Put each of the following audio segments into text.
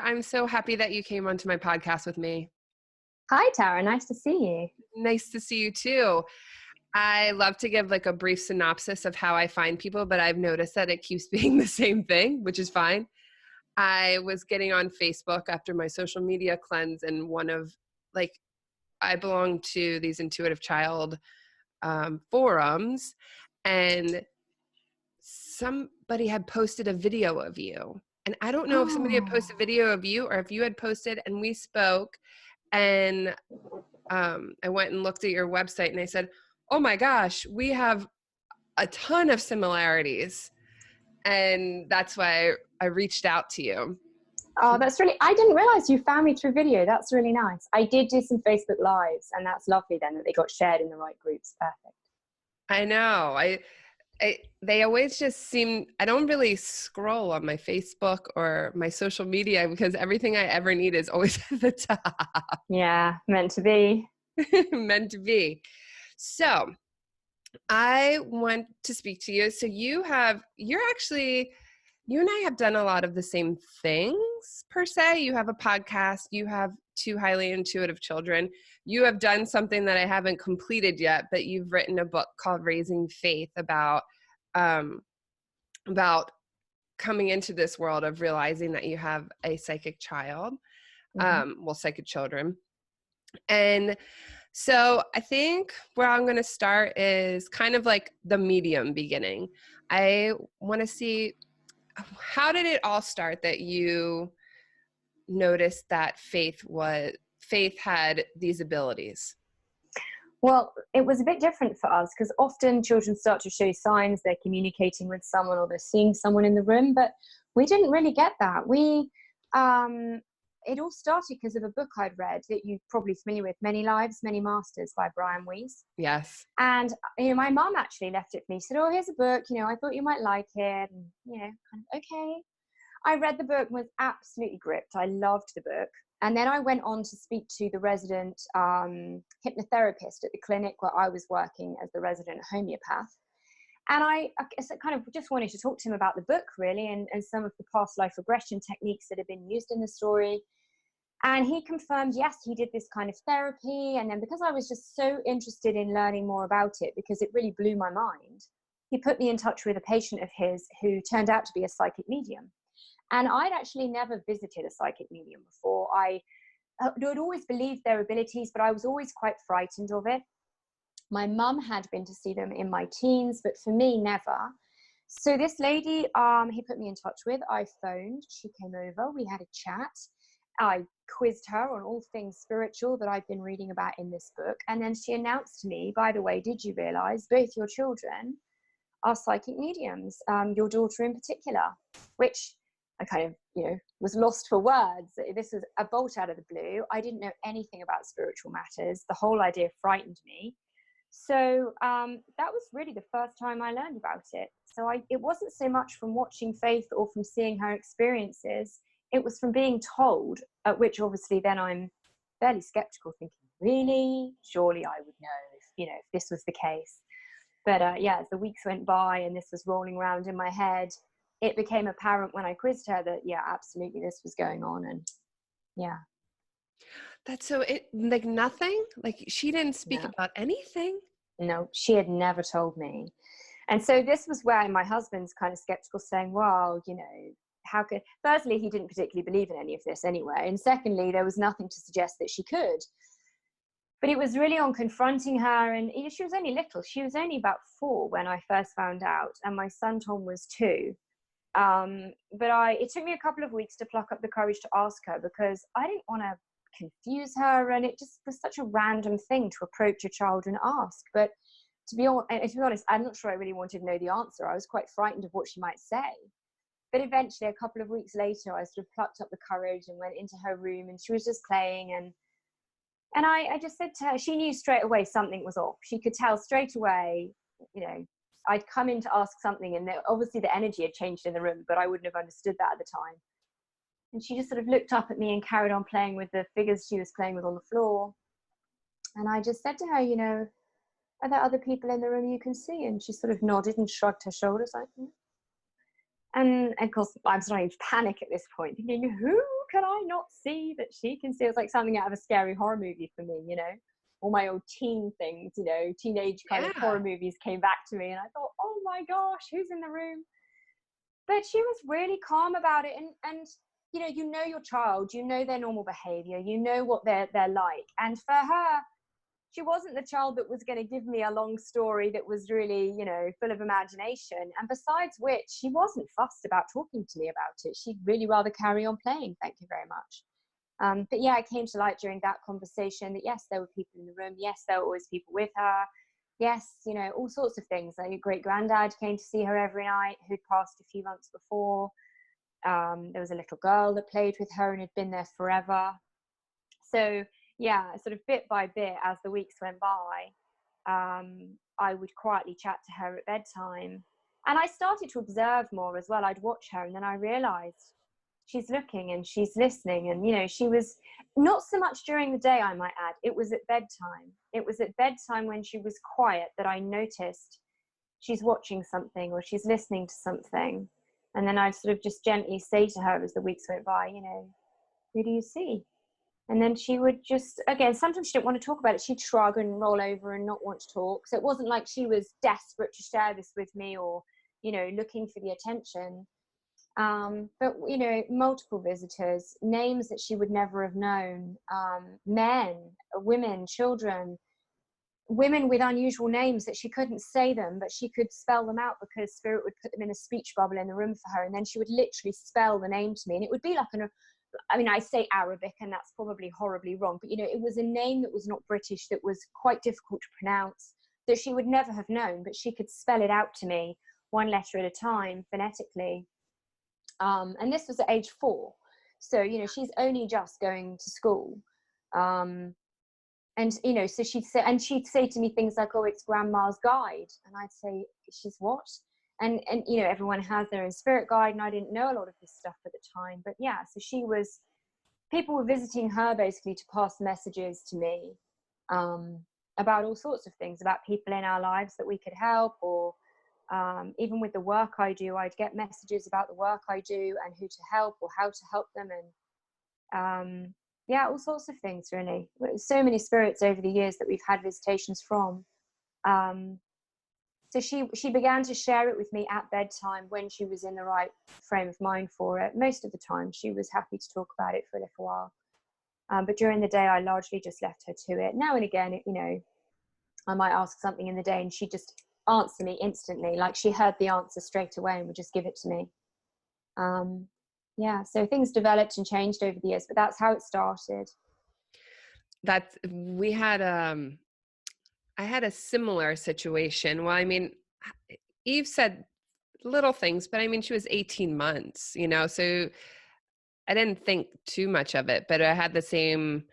I'm so happy that you came onto my podcast with me. Hi, Tara. Nice to see you. Nice to see you too. I love to give like a brief synopsis of how I find people, but I've noticed that it keeps being the same thing, which is fine. I was getting on Facebook after my social media cleanse, and I belong to these intuitive child forums, and somebody had posted a video of you. And I don't know if somebody had posted a video of you or if you had posted, and we spoke, and I went and looked at your website and I said, oh my gosh, we have a ton of similarities. And that's why I reached out to you. Oh, I didn't realize you found me through video. That's really nice. I did do some Facebook Lives, and that's lovely then that they got shared in the right groups. Perfect. I know. They always just seem, I don't really scroll on my Facebook or my social media because everything I ever need is always at the top. Yeah, meant to be. Meant to be. So I want to speak to you. So you and I have done a lot of the same things per se. You have a podcast, you have two highly intuitive children. You have done something that I haven't completed yet, but you've written a book called Raising Faith about coming into this world of realizing that you have a psychic child, psychic children. And so I think where I'm going to start is kind of like the medium beginning. I want to see, how did it all start that you noticed that Faith had these abilities? Well, it was a bit different for us because often children start to show signs they're communicating with someone or they're seeing someone in the room, but we didn't really get that. It all started because of a book I'd read that you're probably familiar with, Many Lives, Many Masters by Brian Weiss. Yes. And, my mom actually left it for me. She said, oh, here's a book, I thought you might like it. And, kind of, okay. I read the book and was absolutely gripped. I loved the book. And then I went on to speak to the resident hypnotherapist at the clinic where I was working as the resident homeopath. And I kind of just wanted to talk to him about the book, really, and some of the past life regression techniques that have been used in the story. And he confirmed, yes, he did this kind of therapy. And then because I was just so interested in learning more about it, because it really blew my mind, he put me in touch with a patient of his who turned out to be a psychic medium. And I'd actually never visited a psychic medium before. I had always believed their abilities, but I was always quite frightened of it. My mum had been to see them in my teens, but for me, never. So this lady he put me in touch with, I phoned, she came over, we had a chat. I quizzed her on all things spiritual that I've been reading about in this book. And then she announced to me, by the way, did you realize both your children are psychic mediums, your daughter in particular, which I kind of, was lost for words. This was a bolt out of the blue. I didn't know anything about spiritual matters. The whole idea frightened me. So that was really the first time I learned about it. So it wasn't so much from watching Faith or from seeing her experiences. It was from being told, at which obviously then I'm fairly skeptical, thinking, really? Surely I would know if this was the case. But as the weeks went by and this was rolling around in my head, it became apparent when I quizzed her that, yeah, absolutely this was going on. And yeah. That's so, nothing? Like she didn't speak about anything? No, she had never told me. And so this was where my husband's kind of skeptical, saying, well, how could, firstly, he didn't particularly believe in any of this anyway. And secondly, there was nothing to suggest that she could. But it was really on confronting her. And she was only little. She was only about 4 when I first found out. And my son, Tom, was 2. But it took me a couple of weeks to pluck up the courage to ask her because I didn't want to confuse her. And it just was such a random thing to approach a child and ask. But to be honest, I'm not sure I really wanted to know the answer. I was quite frightened of what she might say. But eventually, a couple of weeks later, I sort of plucked up the courage and went into her room, and she was just playing. And I just said to her, she knew straight away something was off. She could tell straight away, I'd come in to ask something, and obviously the energy had changed in the room, but I wouldn't have understood that at the time. And she just sort of looked up at me and carried on playing with the figures she was playing with on the floor. And I just said to her, are there other people in the room you can see? And she sort of nodded and shrugged her shoulders like, And of course, I'm starting to panic at this point, thinking, who can I not see that she can see? It's like something out of a scary horror movie for me, you know? All my old teen things, you know, teenage kind of horror movies came back to me. And I thought, oh my gosh, who's in the room? But she was really calm about it. And you know your child, you know their normal behavior, you know what they're like. And for her, she wasn't the child that was going to give me a long story that was really, you know, full of imagination. And besides which, she wasn't fussed about talking to me about it. She'd really rather carry on playing. Thank you very much. But yeah, it came to light during that conversation that yes, there were people in the room. Yes, there were always people with her. Yes, you know, all sorts of things. Like, great granddad came to see her every night, who'd passed a few months before. There was a little girl that played with her and had been there forever. So yeah, sort of bit by bit, as the weeks went by, I would quietly chat to her at bedtime. And I started to observe more as well. I'd watch her, and then I realized she's looking and she's listening. And, you know, she was not so much during the day, I might add. It was at bedtime. It was at bedtime when she was quiet that I noticed she's watching something or she's listening to something. And then I'd sort of just gently say to her as the weeks went by, you know, who do you see? And then she would just, again, sometimes she didn't want to talk about it. She'd shrug and roll over and not want to talk. So it wasn't like she was desperate to share this with me or, you know, looking for the attention. But, you know, multiple visitors, names that she would never have known, men, women, children, women with unusual names that she couldn't say them, but she could spell them out because Spirit would put them in a speech bubble in the room for her. And then she would literally spell the name to me. And it would be like I say Arabic, and that's probably horribly wrong, but, you know, it was a name that was not British, that was quite difficult to pronounce, that she would never have known, but she could spell it out to me one letter at a time phonetically. And this was at age 4. So, you know, she's only just going to school. And, you know, so she'd say to me things like, oh, it's Grandma's guide. And I'd say, she's what? And you know, everyone has their own spirit guide, and I didn't know a lot of this stuff at the time. But yeah, so people were visiting her basically to pass messages to me about all sorts of things, about people in our lives that we could help, or even with the work I do, I'd get messages about the work I do and who to help or how to help them. And yeah, all sorts of things, really. So many spirits over the years that we've had visitations from. So she began to share it with me at bedtime when she was in the right frame of mind for it. Most of the time, she was happy to talk about it for a little while. But during the day, I largely just left her to it. Now and again, you know, I might ask something in the day and she'd just answer me instantly, like she heard the answer straight away and would just give it to me. Yeah, so things developed and changed over the years, but that's how it started. I had a similar situation. Well, I mean, Eve said little things, but I mean, she was 18 months, you know, so I didn't think too much of it, but I had the same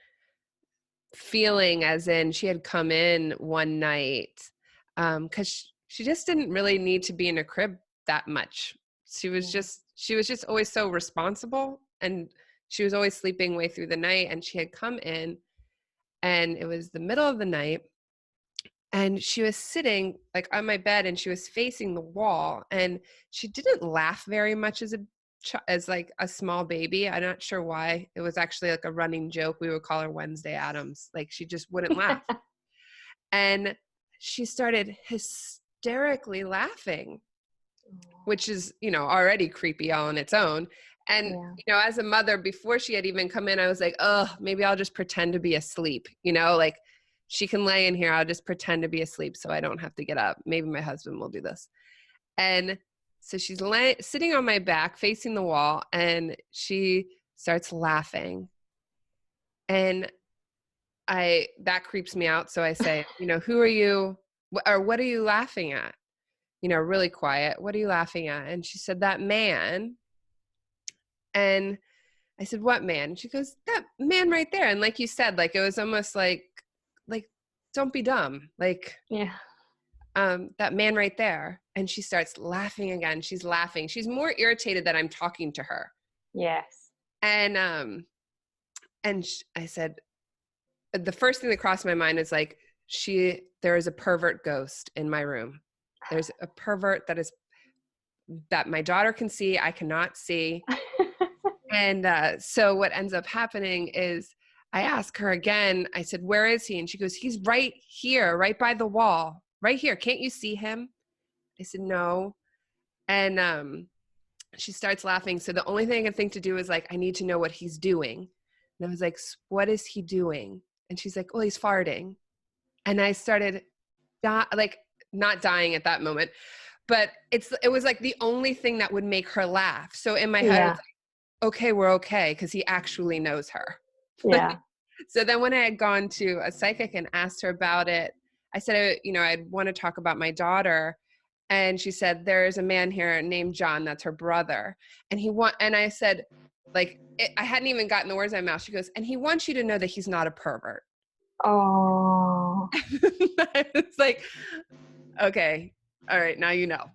feeling, as in she had come in one night because she just didn't really need to be in a crib that much. She was just always so responsible, and she was always sleeping way through the night. And she had come in, and it was the middle of the night, and she was sitting like on my bed, and she was facing the wall, and she didn't laugh very much as like a small baby. I'm not sure why. It was actually like a running joke. We would call her Wednesday Addams. Like, she just wouldn't laugh. And she started hysterically laughing, which is, you know, already creepy all on its own. And, you know, as a mother, before she had even come in, I was like, oh, maybe I'll just pretend to be asleep. You know, like, she can lay in here. I'll just pretend to be asleep so I don't have to get up. Maybe my husband will do this. And so she's sitting on my back facing the wall, and she starts laughing. And that creeps me out. So I say, you know, who are you, or what are you laughing at? You know, really quiet. What are you laughing at? And she said, that man. And I said, what man? And she goes, that man right there. And like you said, like, it was almost like, don't be dumb. Like, yeah. That man right there. And she starts laughing again. She's laughing. She's more irritated that I'm talking to her. Yes. And I said, the first thing that crossed my mind is like, there is a pervert ghost in my room. There's a pervert that is that my daughter can see, I cannot see. And so what ends up happening is I ask her again, I said, where is he? And she goes, he's right here, right by the wall, right here. Can't you see him? I said, no. And she starts laughing. So the only thing I can think to do is like, I need to know what he's doing. And I was like, what is he doing? And she's like, oh, he's farting. And I started like not dying at that moment, but it was like the only thing that would make her laugh. So in my head, it's like, okay, we're okay, because he actually knows her. Yeah. So then when I had gone to a psychic and asked her about it, I said, I'd want to talk about my daughter. And she said, there's a man here named John, that's her brother. And I said, like, I hadn't even gotten the words out of my mouth. She goes, and he wants you to know that he's not a pervert. Oh. It's like, okay, all right, now you know.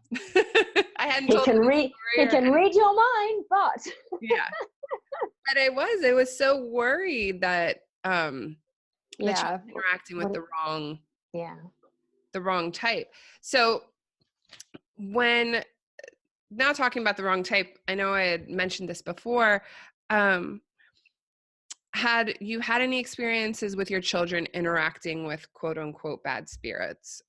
I hadn't He told can read your mind, but yeah. But I was so worried that that she was interacting with the wrong type. So now talking about the wrong type, I know I had mentioned this before. Had you had any experiences with your children interacting with quote unquote bad spirits?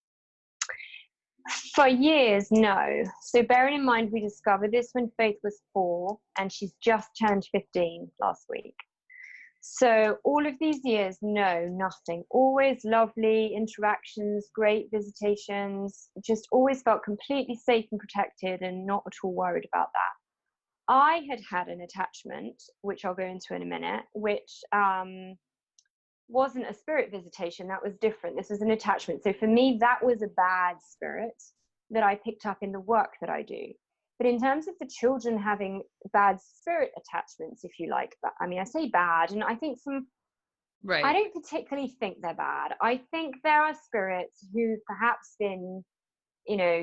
For years, no. So bearing in mind, we discovered this when Faith was 4 and she's just turned 15 last week. So all of these years, no, nothing. Always lovely interactions, great visitations, just always felt completely safe and protected and not at all worried about that. I had an attachment, which I'll go into in a minute, which wasn't a spirit visitation. That was different. This was an attachment. So for me, that was a bad spirit that I picked up in the work that I do. But in terms of the children having bad spirit attachments, if you like, I mean, I say bad, and I think I don't particularly think they're bad. I think there are spirits who've perhaps been,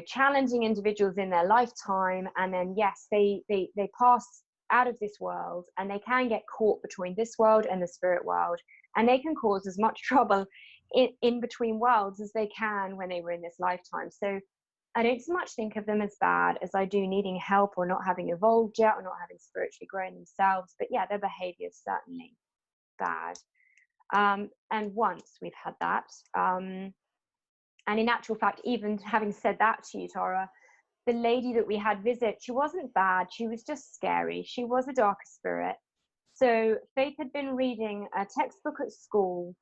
challenging individuals in their lifetime, and then yes, they pass out of this world, and they can get caught between this world and the spirit world, and they can cause as much trouble in between worlds as they can when they were in this lifetime. So I don't so much think of them as bad as I do needing help or not having evolved yet or not having spiritually grown themselves. But yeah, their behavior is certainly bad. And once we've had that. And in actual fact, even having said that to you, Tara, the lady that we had visit, she wasn't bad. She was just scary. She was a darker spirit. So Faith had been reading a textbook at school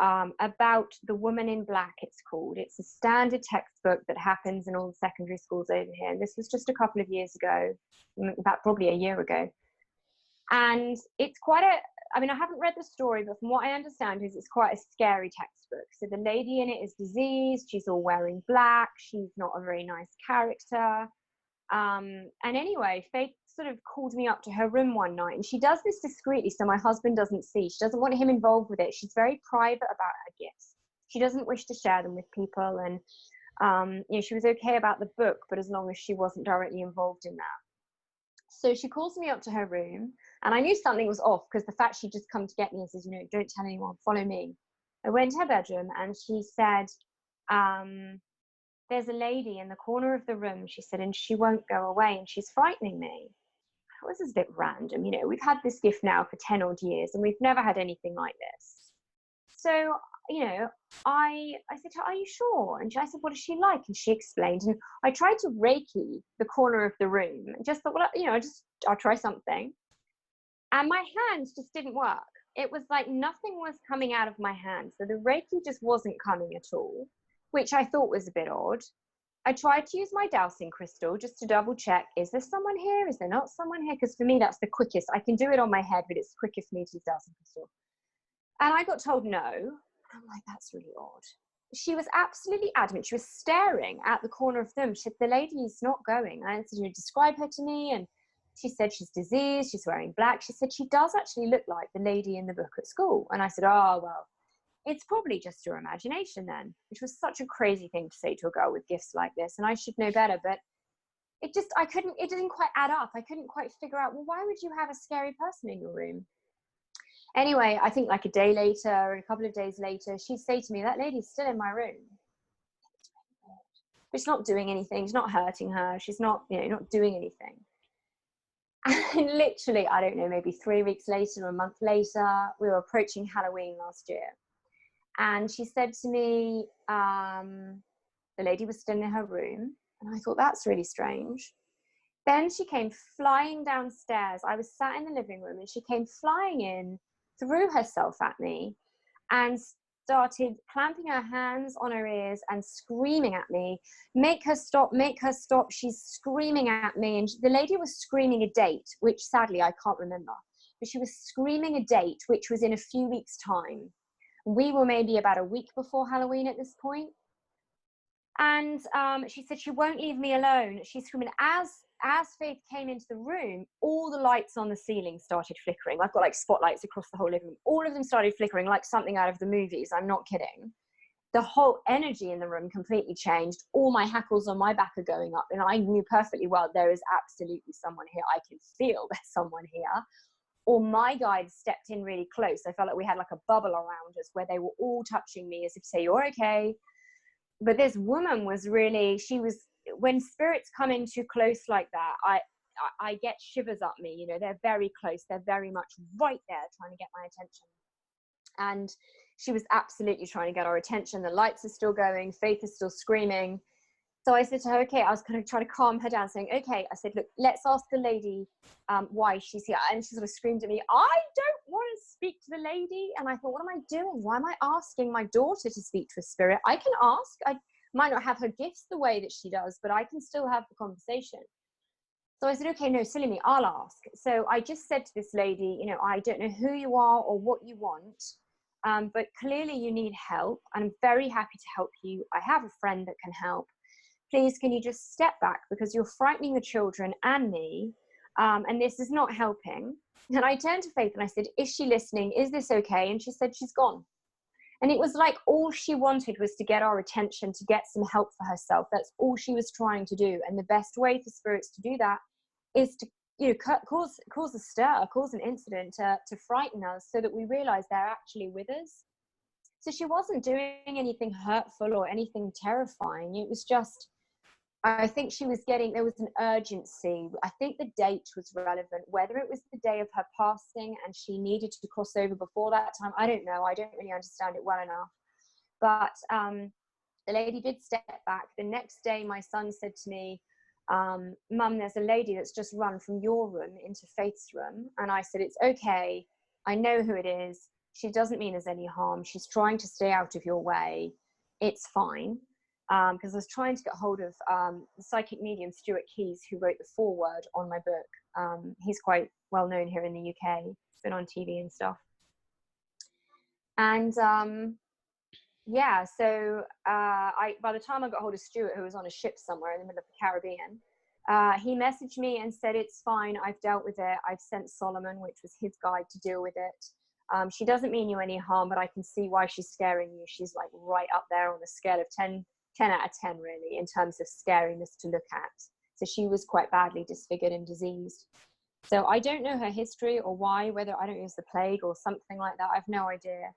about The Woman in Black, it's called. It's a standard textbook that happens in all the secondary schools over here. And this was just a couple of years ago, about probably a year ago. And it's quite I haven't read the story, but from what I understand is it's quite a scary textbook. So the lady in it is diseased. She's all wearing black. She's not a very nice character. And anyway, Faith sort of called me up to her room one night, and she does this discreetly so my husband doesn't see. She doesn't want him involved with it. She's very private about her gifts. She doesn't wish to share them with people, and she was okay about the book, but as long as she wasn't directly involved in that. So she calls me up to her room, and I knew something was off because the fact she'd just come to get me and says, don't tell anyone, follow me. I went to her bedroom, and she said, there's a lady in the corner of the room, she said, and she won't go away, and she's frightening me. That was a bit random. We've had this gift now for 10 odd years, and we've never had anything like this. So, I said to her, are you sure? And I said, what is she like? And she explained, and I tried to Reiki the corner of the room and just thought, well, I'll try something. And my hands just didn't work. It was like nothing was coming out of my hands. So the Reiki just wasn't coming at all, which I thought was a bit odd. I tried to use my dowsing crystal just to double check, is there someone here? Is there not someone here? Because for me, that's the quickest. I can do it on my head, but it's quickest for me to use dowsing crystal. And I got told no. I'm like, that's really odd. She was absolutely adamant. She was staring at the corner of them. She said, the lady's not going. I said, describe her to me. And she said, she's diseased. She's wearing black. She said, she does actually look like the lady in the book at school. And I said, oh, well, it's probably just your imagination then, which was such a crazy thing to say to a girl with gifts like this. And I should know better, but it didn't quite add up. I couldn't quite figure out, well, why would you have a scary person in your room? Anyway, I think like a day later or a couple of days later, she'd say to me, that lady's still in my room. but she's not doing anything. She's not hurting her. She's not, you know, not doing anything. And literally, I don't know, maybe 3 weeks later or a month later, we were approaching Halloween last year. And she said to me, the lady was still in her room. And I thought, that's really strange. Then she came flying downstairs. I was sat in the living room and she came flying in, threw herself at me and started clamping her hands on her ears and screaming at me, make her stop, make her stop. She's screaming at me. And the lady was screaming a date, which sadly I can't remember, but she was screaming a date, which was in a few weeks' time. We were maybe about a week before Halloween at this point. And she said, she won't leave me alone. She's screaming. As Faith came into the room, all the lights on the ceiling started flickering. I've got like spotlights across the whole living room. All of them started flickering like something out of the movies. I'm not kidding. The whole energy in the room completely changed. All my hackles on my back are going up. And I knew perfectly well, there is absolutely someone here. I can feel there's someone here. Or my guide stepped in really close. I felt like we had like a bubble around us where they were all touching me as if to say, you're okay. But this woman was really, she was, when spirits come in too close like that, I get shivers up me, you know, they're very close. They're very much right there trying to get my attention. And she was absolutely trying to get our attention. The lights are still going. Faith is still screaming. So I said to her, okay, I was kind of trying to calm her down, saying, okay, I said, look, let's ask the lady why she's here. And she sort of screamed at me, I don't want to speak to the lady. And I thought, what am I doing? Why am I asking my daughter to speak to a spirit? I can ask. I might not have her gifts the way that she does, but I can still have the conversation. So I said, okay, no, silly me, I'll ask. So I just said to this lady, you know, I don't know who you are or what you want, but clearly you need help. And I'm very happy to help you. I have a friend that can help. Please, can you just step back because you're frightening the children and me, and this is not helping. And I turned to Faith and I said, is she listening? Is this okay? And she said, she's gone. And it was like all she wanted was to get our attention, to get some help for herself. That's all she was trying to do. And the best way for spirits to do that is to, you know, cause a stir, cause an incident to frighten us so that we realize they're actually with us. So she wasn't doing anything hurtful or anything terrifying. It was just, I think she was getting, there was an urgency. I think the date was relevant, whether it was the day of her passing and she needed to cross over before that time. I don't know. I don't really understand it well enough. But the lady did step back. The next day, my son said to me, Mum, there's a lady that's just run from your room into Faith's room. And I said, it's okay. I know who it is. She doesn't mean us any harm. She's trying to stay out of your way. It's fine. Because I was trying to get hold of the psychic medium Stuart Keyes, who wrote the foreword on my book. He's quite well known here in the UK. He's been on TV and stuff. And yeah, so by the time I got hold of Stuart, who was on a ship somewhere in the middle of the Caribbean, he messaged me and said, it's fine, I've dealt with it. I've sent Solomon, which was his guide, to deal with it. She doesn't mean you any harm, but I can see why she's scaring you. She's like right up there on the scale of 10 out of 10 really in terms of scariness to look at. So she was quite badly disfigured and diseased. So I don't know her history or why, whether, I don't know, it was the plague or something like that. I've no idea.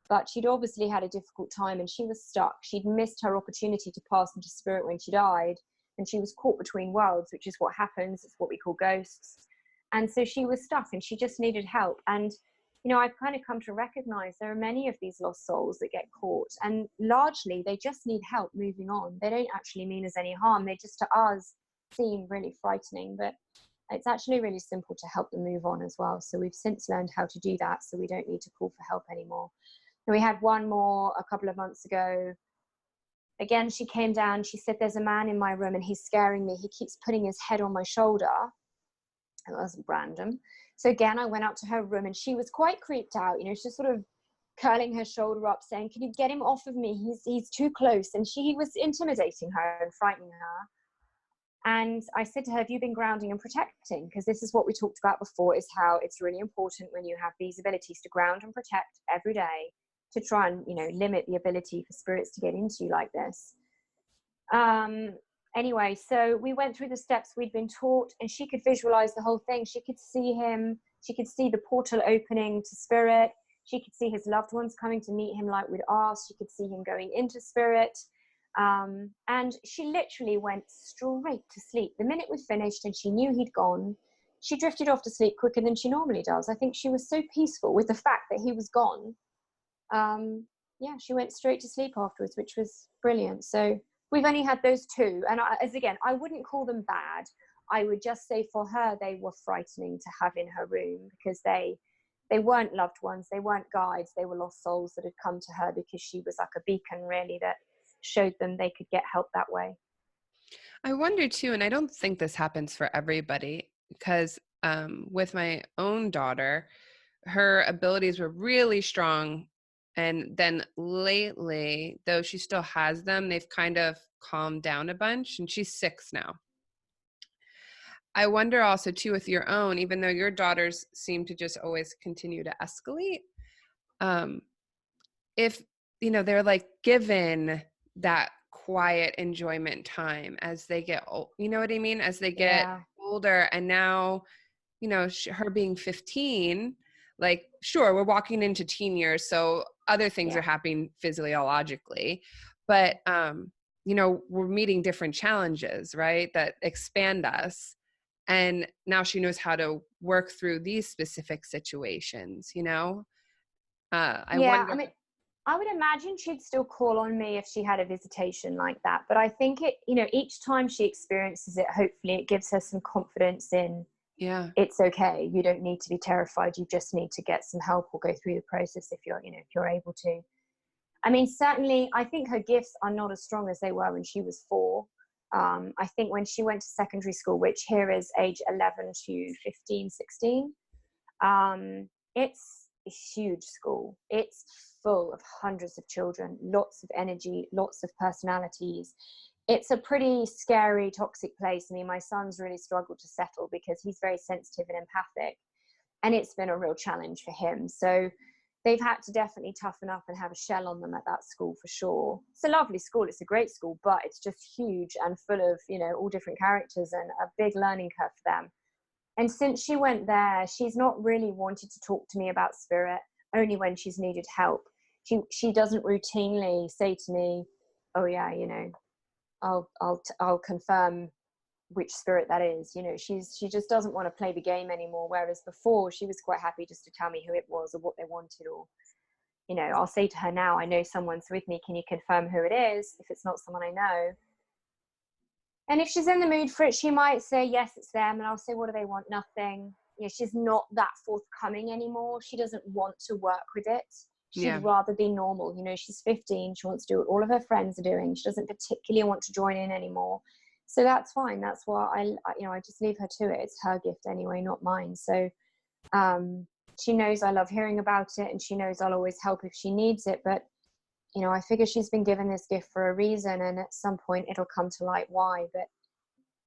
But she'd obviously had a difficult time and she was stuck. She'd missed her opportunity to pass into spirit when she died. And she was caught between worlds, which is what happens. It's what we call ghosts. And so she was stuck and she just needed help. And you know, I've kind of come to recognize there are many of these lost souls that get caught, and largely they just need help moving on. They don't actually mean us any harm. They just, to us, seem really frightening, but it's actually really simple to help them move on as well. So we've since learned how to do that, so we don't need to call for help anymore. And we had one more a couple of months ago. Again, she came down. She said, there's a man in my room and he's scaring me. He keeps putting his head on my shoulder. It wasn't random. So again, I went up to her room and she was quite creeped out. You know, she's sort of curling her shoulder up saying, can you get him off of me? He's too close. And he was intimidating her and frightening her. And I said to her, have you been grounding and protecting? Because this is what we talked about before, is how it's really important when you have these abilities to ground and protect every day, to try and, you know, limit the ability for spirits to get into you like this. Anyway, so we went through the steps we'd been taught and she could visualize the whole thing. She could see him. She could see the portal opening to spirit. She could see his loved ones coming to meet him like we'd asked. She could see him going into spirit. And she literally went straight to sleep. The minute we finished and she knew he'd gone, she drifted off to sleep quicker than she normally does. I think she was so peaceful with the fact that he was gone. Yeah, she went straight to sleep afterwards, which was brilliant. So we've only had those two. And I wouldn't call them bad. I would just say for her, they were frightening to have in her room because they weren't loved ones. They weren't guides. They were lost souls that had come to her because she was like a beacon, really, that showed them they could get help that way. I wonder too, and I don't think this happens for everybody, because with my own daughter, her abilities were really strong. And then lately, though she still has them, they've kind of calmed down a bunch, and she's 6 now. I wonder also too with your own, even though your daughters seem to just always continue to escalate, if, they're like given that quiet enjoyment time as they get old, you know what I mean? As they get older, and now, her being 15, like, sure, we're walking into teen years, so other things are happening physiologically, but, we're meeting different challenges, right, that expand us. And now she knows how to work through these specific situations, I wonder. I mean, I would imagine she'd still call on me if she had a visitation like that. But I think each time she experiences it, hopefully it gives her some confidence in, it's okay. You don't need to be terrified. You just need to get some help or go through the process if you're able to. I mean, certainly, I think her gifts are not as strong as they were when she was 4. I think when she went to secondary school, which here is age 11 to 15, 16, it's a huge school. It's full of hundreds of children, lots of energy, lots of personalities. It's a pretty scary, toxic place. I mean, my son's really struggled to settle because he's very sensitive and empathic, and it's been a real challenge for him. So they've had to definitely toughen up and have a shell on them at that school for sure. It's a lovely school. It's a great school, but it's just huge and full of, all different characters and a big learning curve for them. And since she went there, she's not really wanted to talk to me about spirit, only when she's needed help. She doesn't routinely say to me, oh yeah, I'll confirm which spirit that is. She just doesn't want to play the game anymore. Whereas before, she was quite happy just to tell me who it was or what they wanted, or, I'll say to her now, I know someone's with me. Can you confirm who it is? If it's not someone I know. And if she's in the mood for it, she might say, yes, it's them. And I'll say, what do they want? Nothing. She's not that forthcoming anymore. She doesn't want to work with it. She'd rather be normal. She's 15. She wants to do what all of her friends are doing. She doesn't particularly want to join in anymore. So that's fine. That's why I just leave her to it. It's her gift anyway, not mine. So she knows I love hearing about it, and she knows I'll always help if she needs it. But, I figure she's been given this gift for a reason, and at some point it'll come to light why. But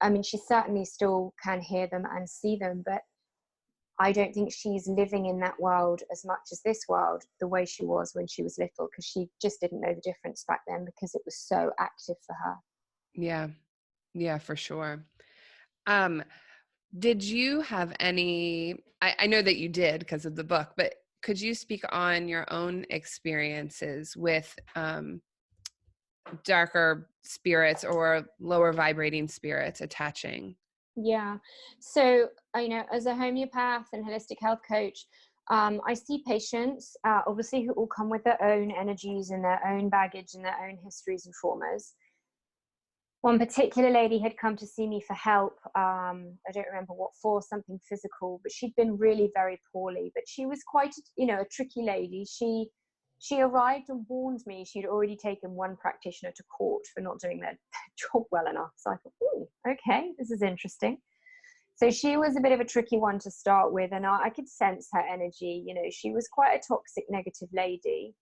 I mean, she certainly still can hear them and see them, but I don't think she's living in that world as much as this world, the way she was when she was little, because she just didn't know the difference back then because it was so active for her. Yeah, for sure. Did you have any, I know that you did because of the book, but could you speak on your own experiences with darker spirits or lower vibrating spirits attaching? Yeah. So, as a homeopath and holistic health coach, I see patients, obviously, who all come with their own energies and their own baggage and their own histories and traumas. One particular lady had come to see me for help. I don't remember what for, something physical, but she'd been really very poorly. But she was quite, a tricky lady. She arrived and warned me she'd already taken one practitioner to court for not doing their job well enough. So I thought, oh, okay, this is interesting. So she was a bit of a tricky one to start with, and I could sense her energy. She was quite a toxic, negative lady.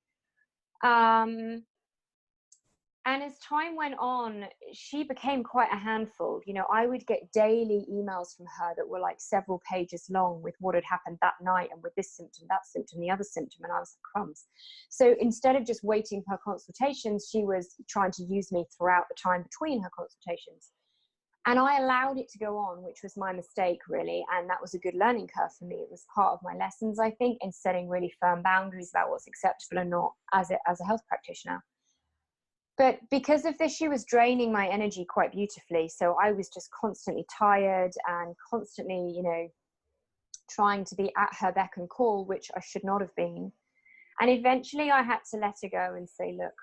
And as time went on, she became quite a handful. I would get daily emails from her that were like several pages long with what had happened that night and with this symptom, that symptom, the other symptom. And I was like, crumbs. So instead of just waiting for her consultations, she was trying to use me throughout the time between her consultations. And I allowed it to go on, which was my mistake, really. And that was a good learning curve for me. It was part of my lessons, I think, in setting really firm boundaries about what's acceptable and not as a health practitioner. But because of this, she was draining my energy quite beautifully. So I was just constantly tired and constantly, trying to be at her beck and call, which I should not have been. And eventually I had to let her go and say, look,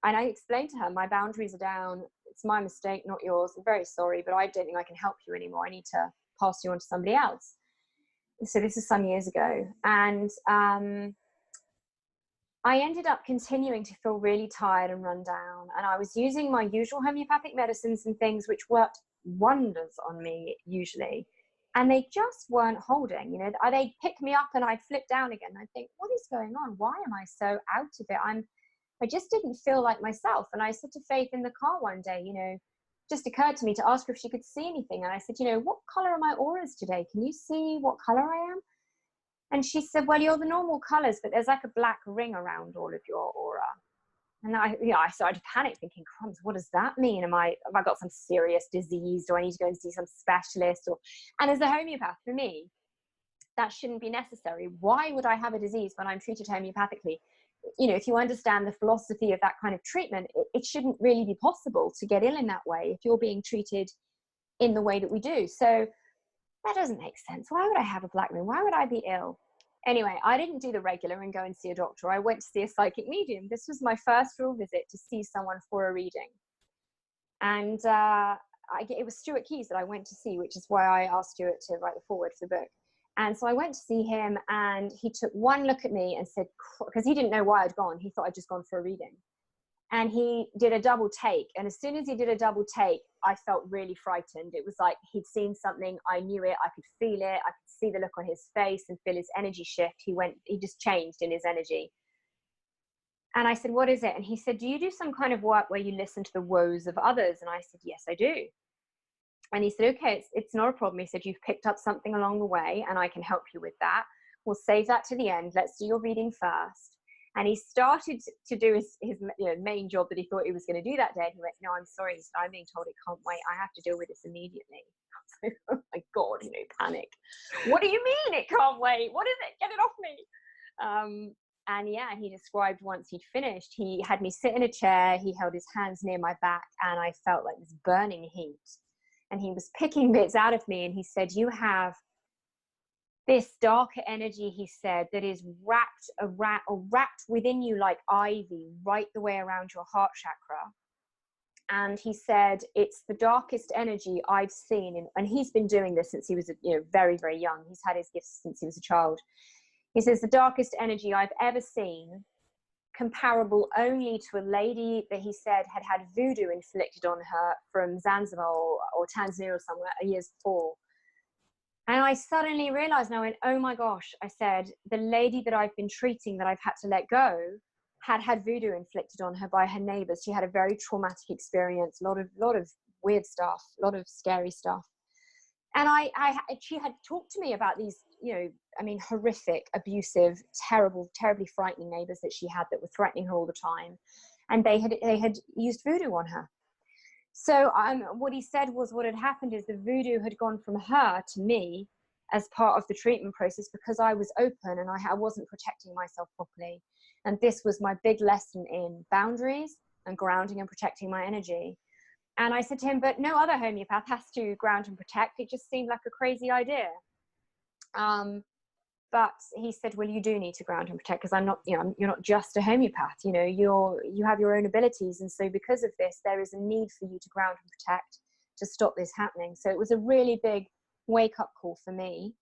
and I explained to her, my boundaries are down. It's my mistake, not yours. I'm very sorry, but I don't think I can help you anymore. I need to pass you on to somebody else. So this is some years ago. And I ended up continuing to feel really tired and run down. And I was using my usual homeopathic medicines and things which worked wonders on me usually. And they just weren't holding, they'd pick me up and I'd flip down again. I'd think, what is going on? Why am I so out of it? I just didn't feel like myself. And I said to Faith in the car one day, just occurred to me to ask her if she could see anything. And I said, what color are my auras today? Can you see what color I am? And she said, well, you're the normal colors, but there's like a black ring around all of your aura. And I started to panic, thinking, crumbs, what does that mean? Have I got some serious disease? Do I need to go and see some specialist? And as a homeopath, for me, that shouldn't be necessary. Why would I have a disease when I'm treated homeopathically? If you understand the philosophy of that kind of treatment, it shouldn't really be possible to get ill in that way if you're being treated in the way that we do. So that doesn't make sense. Why would I have a black ring? Why would I be ill? Anyway, I didn't do the regular and go and see a doctor. I went to see a psychic medium. This was my first real visit to see someone for a reading. And it was Stuart Keyes that I went to see, which is why I asked Stuart to write the foreword for the book. And so I went to see him, and he took one look at me and said, because he didn't know why I'd gone. He thought I'd just gone for a reading. And he did a double take. And as soon as he did a double take, I felt really frightened. It was like he'd seen something. I knew it. I could feel it. I could see the look on his face and feel his energy shift. He just changed in his energy. And I said, what is it? And he said, do you do some kind of work where you listen to the woes of others? And I said, yes, I do. And he said, okay, it's not a problem. He said, you've picked up something along the way and I can help you with that. We'll save that to the end. Let's do your reading first. And he started to do his main job that he thought he was going to do that day. And he went, no, I'm sorry. I'm being told it can't wait. I have to deal with this immediately. I was like, oh my God, panic. What do you mean it can't wait? What is it? Get it off me. And yeah, he described once he'd finished, he had me sit in a chair. He held his hands near my back and I felt like this burning heat. And he was picking bits out of me. And he said, you have this darker energy, he said, that is wrapped within you like ivy, right the way around your heart chakra. And he said, it's the darkest energy I've seen. And he's been doing this since he was very, very young. He's had his gifts since he was a child. He says, the darkest energy I've ever seen, comparable only to a lady that he said had voodoo inflicted on her from Zanzibar or Tanzania or somewhere years before. And I suddenly realized, and I went, oh my gosh, I said, the lady that I've been treating that I've had to let go had voodoo inflicted on her by her neighbors. She had a very traumatic experience, a lot of weird stuff, a lot of scary stuff. And she had talked to me about these, horrific, abusive, terribly frightening neighbors that she had that were threatening her all the time. And they had used voodoo on her. So what he said was what had happened is the voodoo had gone from her to me as part of the treatment process because I was open and I wasn't protecting myself properly. And this was my big lesson in boundaries and grounding and protecting my energy. And I said to him, but no other homeopath has to ground and protect. It just seemed like a crazy idea. But he said, well, you do need to ground and protect because I'm not, you're not just a homeopath, you have your own abilities. And so because of this, there is a need for you to ground and protect to stop this happening. So it was a really big wake up call for me.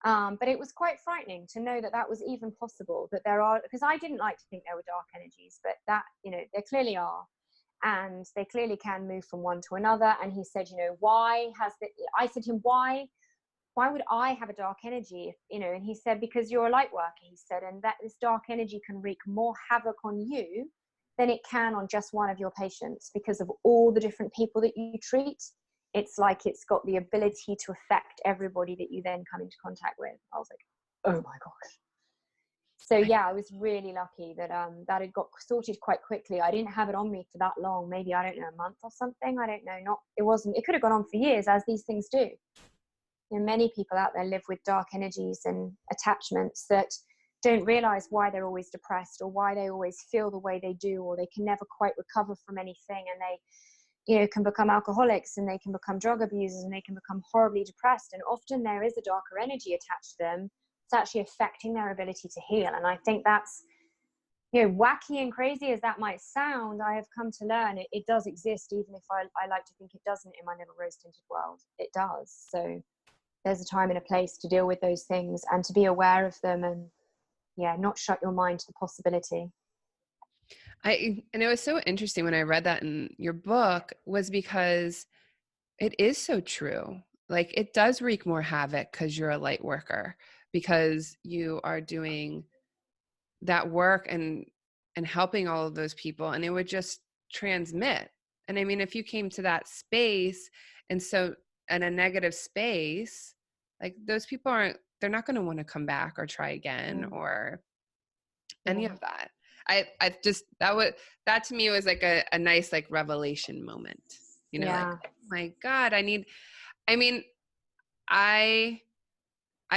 But it was quite frightening to know that was even possible, that there are, because I didn't like to think there were dark energies, but that, there clearly are. And they clearly can move from one to another. And he said, I said to him, why would I have a dark energy? And he said, because you're a light worker, he said, and that this dark energy can wreak more havoc on you than it can on just one of your patients because of all the different people that you treat. It's like it's got the ability to affect everybody that you then come into contact with. I was like, oh my gosh. So yeah, I was really lucky that that had got sorted quite quickly. I didn't have it on me for that long, maybe, I don't know, a month or something. I don't know. It could have gone on for years, as these things do. Many people out there live with dark energies and attachments that don't realize why they're always depressed, or why they always feel the way they do, or they can never quite recover from anything, and they, you know, can become alcoholics, and they can become drug abusers, and they can become horribly depressed. And often there is a darker energy attached to them. It's actually affecting their ability to heal. And I think that's, you know, wacky and crazy as that might sound, I have come to learn it does exist, even if I like to think it doesn't in my little rose-tinted world. It does. So there's a time and a place to deal with those things, and to be aware of them, and yeah, not shut your mind to the possibility. And it was so interesting when I read that in your book, was because it is so true. Like, it does wreak more havoc because you're a light worker, because you are doing that work and helping all of those people, and it would just transmit. And I mean, if you came to that space, and so in a negative space, like, those people they're not going to want to come back or try again or any of that. I just, that to me was like a nice, like, revelation moment, you know, like, oh my God, I mean, I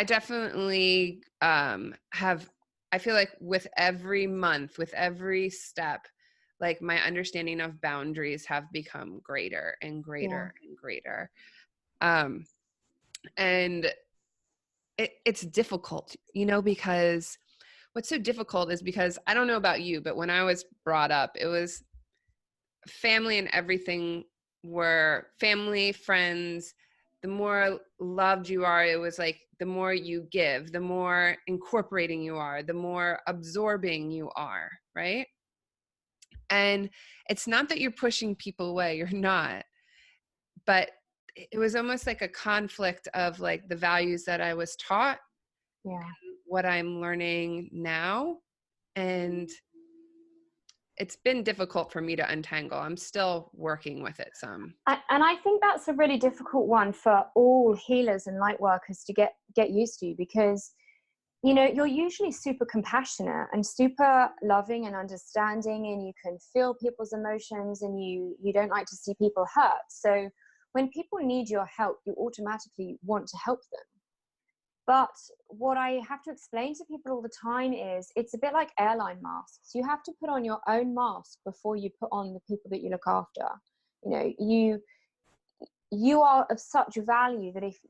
definitely I feel like with every month, with every step, like, my understanding of boundaries have become greater and greater and greater. And it's difficult, you know, because what's so difficult is because I don't know about you, but when I was brought up, it was family and everything were family, friends. The more loved you are, it was like the more you give, the more incorporating you are, the more absorbing you are, right? And it's not that you're pushing people away, you're not. But it was almost like a conflict of, like, the values that I was taught, what I'm learning now. And it's been difficult for me to untangle. I'm still working with it some. And I think that's a really difficult one for all healers and light workers to get used to, because, you know, you're usually super compassionate and super loving and understanding, and you can feel people's emotions, and you don't like to see people hurt. So when people need your help, you automatically want to help them. But what I have to explain to people all the time is, it's a bit like airline masks. You have to put on your own mask before you put on the people that you look after. You know, you are of such value that if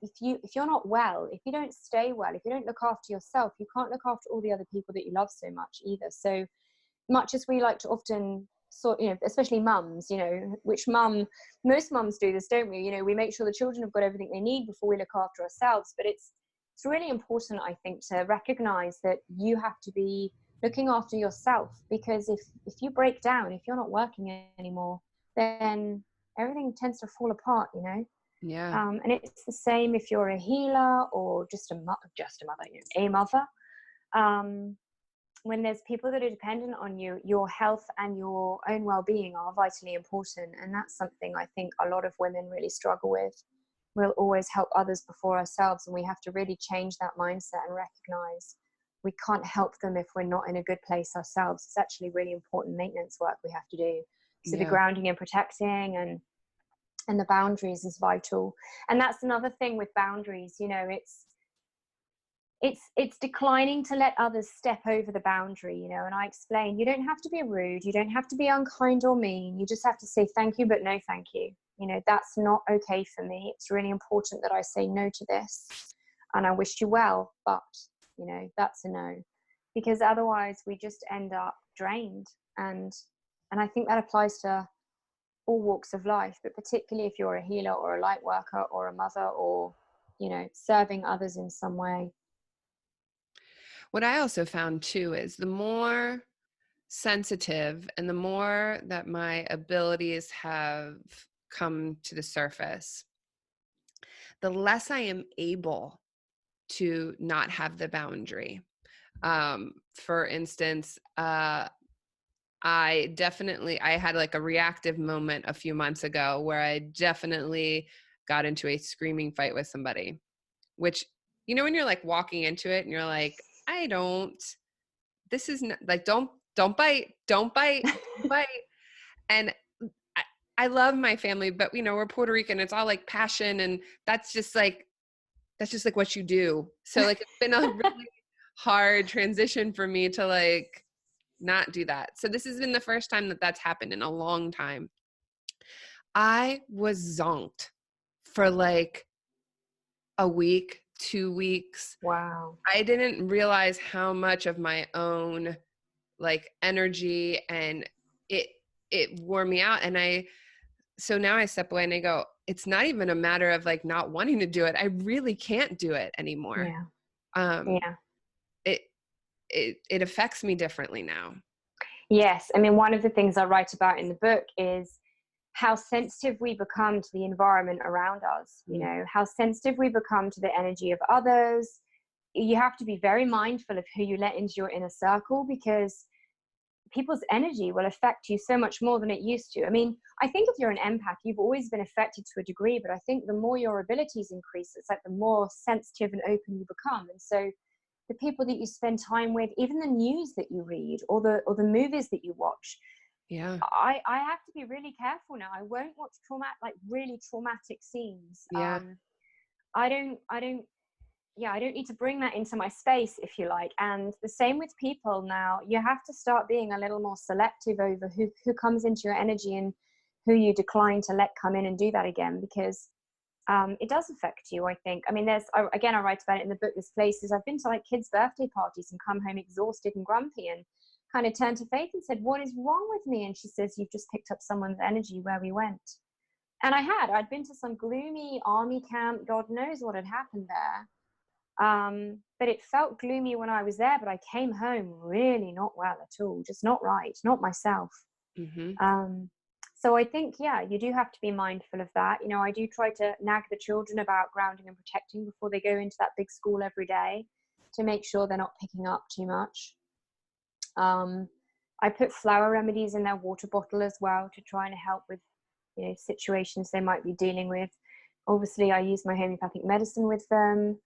you're not well, if you don't stay well, if you don't look after yourself, you can't look after all the other people that you love so much either. So much as we like to often you know, especially mums, you know, most mums do this, don't we? You know, we make sure the children have got everything they need before we look after ourselves. But it's really important, I think, to recognize that you have to be looking after yourself, because if you break down, if you're not working anymore, then everything tends to fall apart, you know. Yeah. And it's the same if you're a healer or just a mother, you know, a mother. When there's people that are dependent on you, your health and your own well-being are vitally important. And that's something I think a lot of women really struggle with. We'll always help others before ourselves, and we have to really change that mindset and recognize we can't help them if we're not in a good place ourselves. It's actually really important maintenance work we have to do. So the grounding and protecting and the boundaries is vital. And that's another thing with boundaries, you know, it's declining to let others step over the boundary, you know. And I explain, you don't have to be rude, you don't have to be unkind or mean, you just have to say thank you but no thank you. You know, that's not okay for me. It's really important that I say no to this, and I wish you well, but, you know, that's a no. Because otherwise we just end up drained. And I think that applies to all walks of life, but particularly if you're a healer or a light worker or a mother, or, you know, serving others in some way. What I also found too is the more sensitive and the more that my abilities have come to the surface, the less I am able to not have the boundary. For instance, I had like a reactive moment a few months ago where I definitely got into a screaming fight with somebody, which, you know, when you're like walking into it and you're like, this is not, like, don't bite, don't bite, don't bite. And I love my family, but, you know, we're Puerto Rican. It's all like passion. And that's just like what you do. So like, it's been a really hard transition for me to like not do that. So this has been the first time that that's happened in a long time. I was zonked for like a week, 2 weeks. Wow. I didn't realize how much of my own like energy and it wore me out. And so now I step away and I go, it's not even a matter of like not wanting to do it. I really can't do it anymore. Yeah. Um, Yeah. it affects me differently now. Yes. I mean, one of the things I write about in the book is how sensitive we become to the environment around us, you know, how sensitive we become to the energy of others. You have to be very mindful of who you let into your inner circle, because people's energy will affect you so much more than it used to. I mean, I think if you're an empath, you've always been affected to a degree, but I think the more your abilities increase, it's like the more sensitive and open you become. And so the people that you spend time with, even the news that you read, or the movies that you watch, Yeah. I have to be really careful now. I won't watch really traumatic scenes. Yeah. I don't need to bring that into my space, if you like. And the same with people now. You have to start being a little more selective over who comes into your energy and who you decline to let come in and do that again, because it does affect you, I think. I mean, I write about it in the book. There's places I've been to, like kids' birthday parties, and come home exhausted and grumpy, and kind of turned to Faith and said, "What is wrong with me?" And she says, "You've just picked up someone's energy where we went." And I'd been to some gloomy army camp. God knows what had happened there. But it felt gloomy when I was there, but I came home really not well at all, just not right, not myself. Mm-hmm. So I think, yeah, you do have to be mindful of that. You know, I do try to nag the children about grounding and protecting before they go into that big school every day, to make sure they're not picking up too much. I put flower remedies in their water bottle as well, to try and help with, you know, situations they might be dealing with. Obviously, I use my homeopathic medicine with them.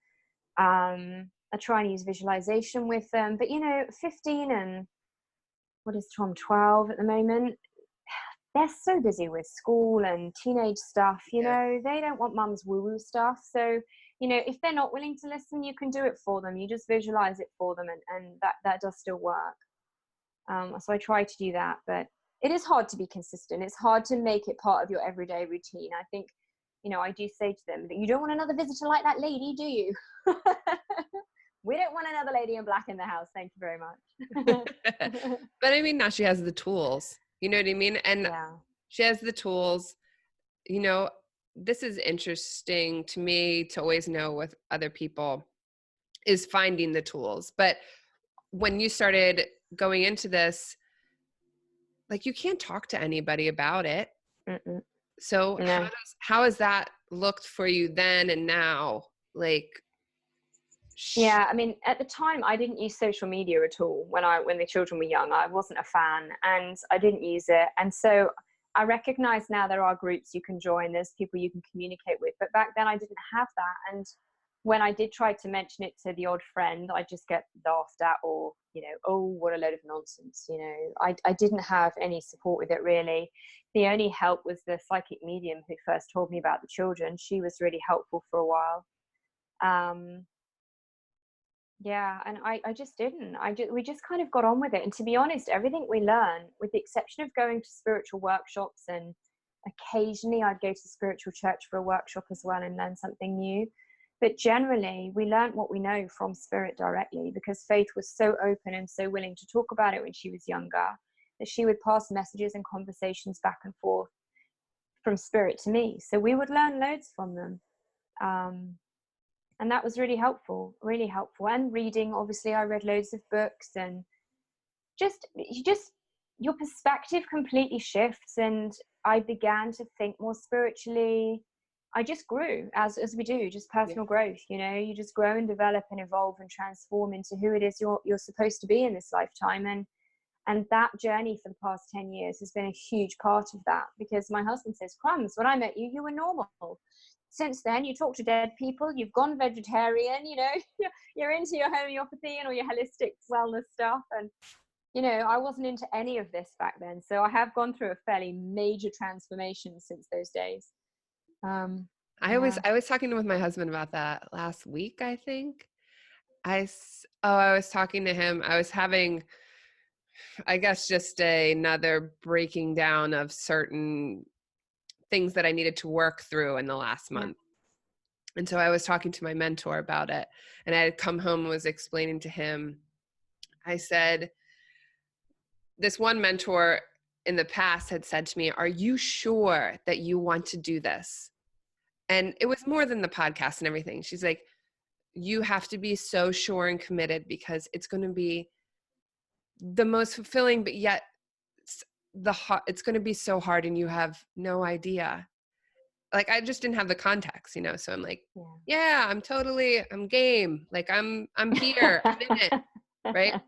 I try and use visualization with them. But, you know, 15 and what is Tom, 12 at the moment, they're so busy with school and teenage stuff, you know, they don't want mum's woo-woo stuff. So, you know, if they're not willing to listen, you can do it for them. You just visualize it for them, and that does still work. So I try to do that, but it is hard to be consistent. It's hard to make it part of your everyday routine. I think, you know, I do say to them that you don't want another visitor like that lady, do you? We don't want another lady in black in the house. Thank you very much. But I mean, now she has the tools, you know what I mean? And yeah. she has the tools, you know. This is interesting to me to always know with other people, is finding the tools. But when you started going into this, like, you can't talk to anybody about it. Mm-mm. So No. how has that looked for you then and now? Like, Yeah, I mean, at the time, I didn't use social media at all. When the children were young, I wasn't a fan, and I didn't use it. And so I recognize now there are groups you can join, there's people you can communicate with. But back then, I didn't have that. And when I did try to mention it to the odd friend, I just get laughed at, or, you know, oh, what a load of nonsense. You know, I didn't have any support with it, really. The only help was the psychic medium who first told me about the children. She was really helpful for a while. Yeah, and I just didn't. We just kind of got on with it. And to be honest, everything we learn, with the exception of going to spiritual workshops, and occasionally I'd go to spiritual church for a workshop as well and learn something new. But generally, we learned what we know from spirit directly, because Faith was so open and so willing to talk about it when she was younger, that she would pass messages and conversations back and forth from spirit to me. So we would learn loads from them. And that was really helpful. And reading, obviously, I read loads of books, and your perspective completely shifts. And I began to think more spiritually. I just grew, as we do, just personal growth. You know, you just grow and develop and evolve and transform into who it is you're supposed to be in this lifetime. And that journey for the past 10 years has been a huge part of that, because my husband says, "Crumbs, when I met you, you were normal. Since then, you talk to dead people, you've gone vegetarian, you know, you're into your homeopathy and all your holistic wellness stuff." And, you know, I wasn't into any of this back then. So I have gone through a fairly major transformation since those days. I was talking with my husband about that last week, I think. I was talking to him. I was having, I guess, just another breaking down of certain things that I needed to work through in the last month. And so I was talking to my mentor about it, and I had come home and was explaining to him, I said, this one mentor in the past had said to me, "Are you sure that you want to do this?" And it was more than the podcast and everything. She's like, you have to be so sure and committed, because it's going to be the most fulfilling, but yet it's going to be so hard and you have no idea. Like, I just didn't have the context, so I'm like, yeah, I'm game. Like, I'm here, I'm in it. Right.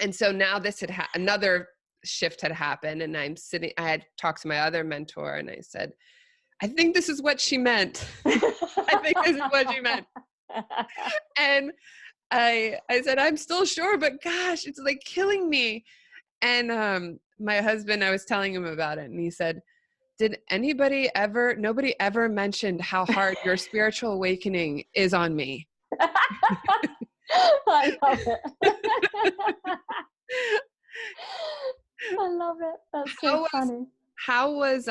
And so now this had another shift had happened, and I had talked to my other mentor, and I said, I think this is what she meant. I think this is what she meant. And I said, I'm still sure, but gosh, it's like killing me. And my husband, I was telling him about it, and he said, did nobody ever mentioned how hard your spiritual awakening is on me? I love it. I love it. That's so funny. How was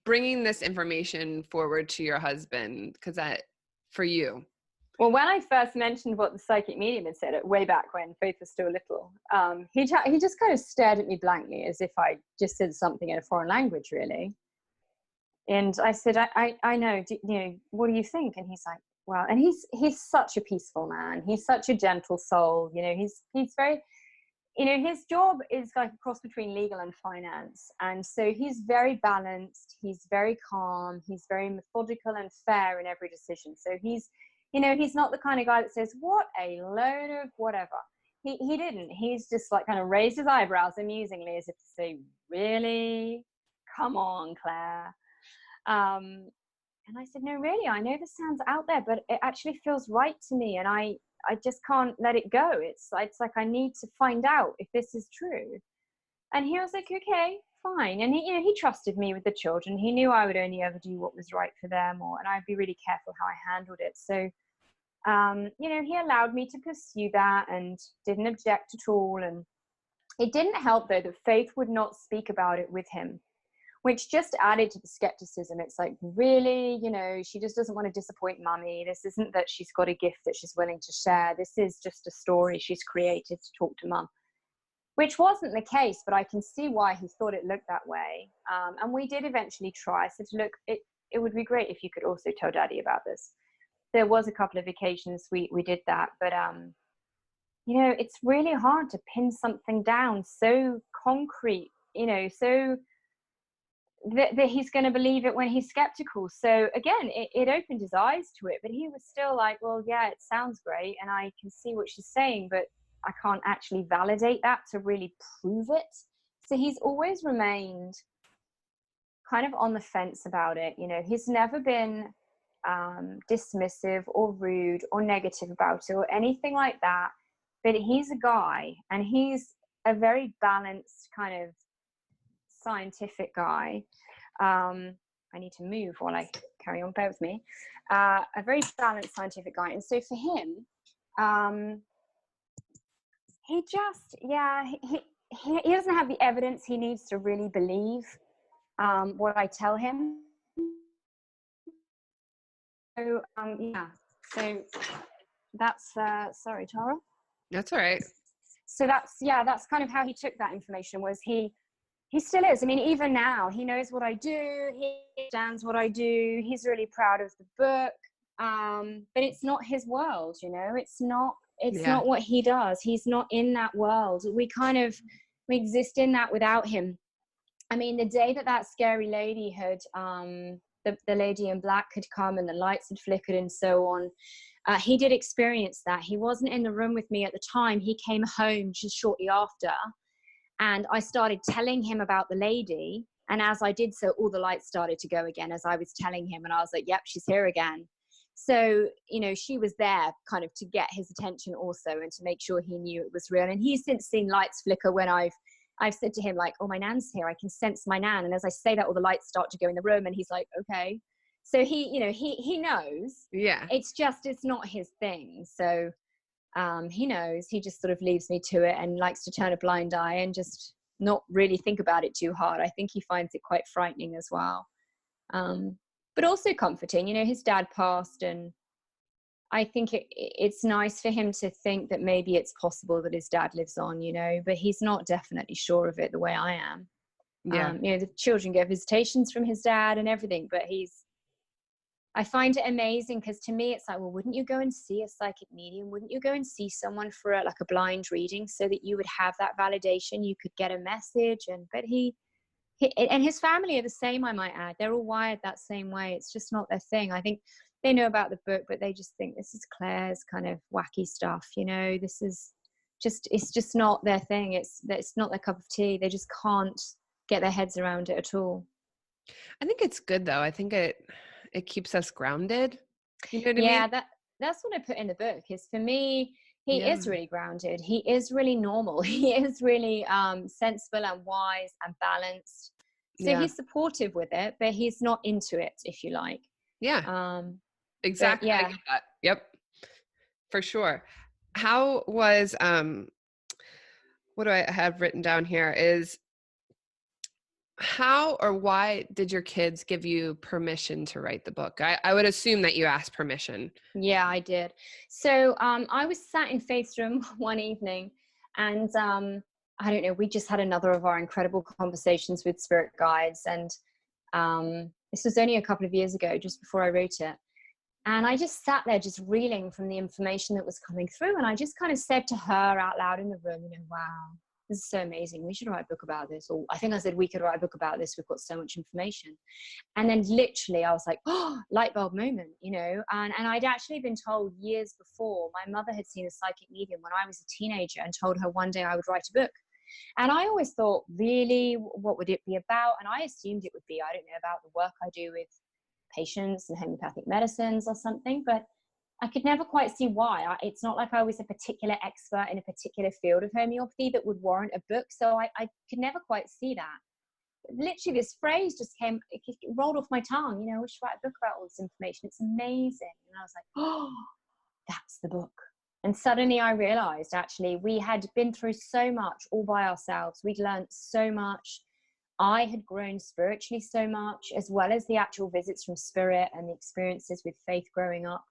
bringing this information forward to your husband? Because for you. Well, when I first mentioned what the psychic medium had said, way back when Faith was still little, he just kind of stared at me blankly, as if I just said something in a foreign language, really. And I said, I know, what do you think? And he's like, well, and he's such a peaceful man. He's such a gentle soul. He's very, his job is like a cross between legal and finance. And so he's very balanced. He's very calm. He's very methodical and fair in every decision. So he's not the kind of guy that says, what a load of whatever. He didn't. He's just like kind of raised his eyebrows amusingly, as if to say, really? Come on, Claire. And I said, no, really, I know this sounds out there, but it actually feels right to me. And I just can't let it go. It's like I need to find out if this is true. And he was like, okay, fine. And he trusted me with the children. He knew I would only ever do what was right for them, and I'd be really careful how I handled it. So, he allowed me to pursue that and didn't object at all. And it didn't help, though, that Faith would not speak about it with him, which just added to the skepticism. It's like, really, she just doesn't want to disappoint Mummy. This isn't that she's got a gift that she's willing to share. This is just a story she's created to talk to Mum, which wasn't the case, but I can see why he thought it looked that way. And we did eventually try. I said, look, it would be great if you could also tell Daddy about this. There was a couple of occasions we did that, but it's really hard to pin something down so concrete, so that he's going to believe it when he's skeptical. So again, it opened his eyes to it, but he was still like, well, yeah, it sounds great, and I can see what she's saying, but I can't actually validate that to really prove it. So he's always remained kind of on the fence about it. He's never been dismissive or rude or negative about it or anything like that, but he's a guy, and he's a very balanced kind of scientific guy. I need to move while I carry on, bear with me. A very balanced scientific guy. And so for him, he just, he doesn't have the evidence he needs to really believe what I tell him. So, so that's, sorry, Tara. That's all right. So that's kind of how he took that information. Was he still is. I mean, even now, he knows what I do. He understands what I do. He's really proud of the book. But it's not his world, It's not what he does. He's not in that world. We exist in that without him. I mean, the day that scary lady had, the lady in black had come and the lights had flickered and so on, he did experience that. He wasn't in the room with me at the time. He came home just shortly after. And I started telling him about the lady. And as I did so, all the lights started to go again as I was telling him. And I was like, yep, she's here again. So, she was there kind of to get his attention also, and to make sure he knew it was real. And he's since seen lights flicker when I've said to him, like, oh, my nan's here. I can sense my nan. And as I say that, all the lights start to go in the room. And he's like, okay. So he knows. Yeah. It's not his thing. So he knows. He just sort of leaves me to it and likes to turn a blind eye and just not really think about it too hard. I think he finds it quite frightening as well. But also comforting. His dad passed, and I think it's nice for him to think that maybe it's possible that his dad lives on, but he's not definitely sure of it the way I am. Yeah. The children get visitations from his dad and everything, but I find it amazing because to me, it's like, well, wouldn't you go and see a psychic medium? Wouldn't you go and see someone for a blind reading so that you would have that validation? You could get a message. But he and his family are the same, I might add. They're all wired that same way. It's just not their thing. I think they know about the book, but they just think this is Claire's kind of wacky stuff. This is it's just not their thing. It's not their cup of tea. They just can't get their heads around it at all. I think it's good though. I think it keeps us grounded. You know what I mean? Yeah, that's what I put in the book. Is for me, he is really grounded. He is really normal. He is really sensible and wise and balanced. So he's supportive with it, but he's not into it, if you like. Yeah. Exactly. Yeah. I get that. Yep. For sure. How was what do I have written down here is how or why did your kids give you permission to write the book? I would assume that you asked permission. Yeah, I did. So I was sat in Faith's room one evening, and I don't know, we just had another of our incredible conversations with spirit guides. And this was only a couple of years ago, just before I wrote it. And I just sat there just reeling from the information that was coming through. And I just kind of said to her out loud in the room, wow, this is so amazing. We should write a book about this. Or I think I said, we could write a book about this. We've got so much information. And then literally I was like, oh, light bulb moment, and I'd actually been told years before, my mother had seen a psychic medium when I was a teenager and told her one day I would write a book. And I always thought, really, what would it be about? And I assumed it would be, I don't know, about the work I do with patients and homeopathic medicines or something, but I could never quite see why. It's not like I was a particular expert in a particular field of homeopathy that would warrant a book. So I could never quite see that. Literally this phrase just it rolled off my tongue, we should write a book about all this information. It's amazing. And I was like, oh, that's the book. And suddenly I realized actually we had been through so much all by ourselves. We'd learned so much. I had grown spiritually so much, as well as the actual visits from spirit and the experiences with Faith growing up,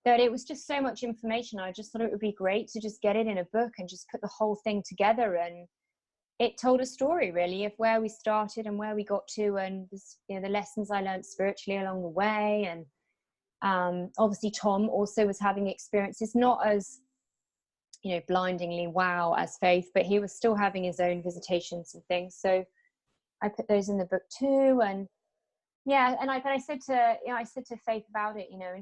that it was just so much information. I just thought it would be great to just get it in a book and just put the whole thing together. And it told a story really of where we started and where we got to, and the lessons I learned spiritually along the way. And obviously Tom also was having experiences, not as blindingly wow as Faith, but he was still having his own visitations and things. So I put those in the book too. And yeah, and I said to Faith about it, and I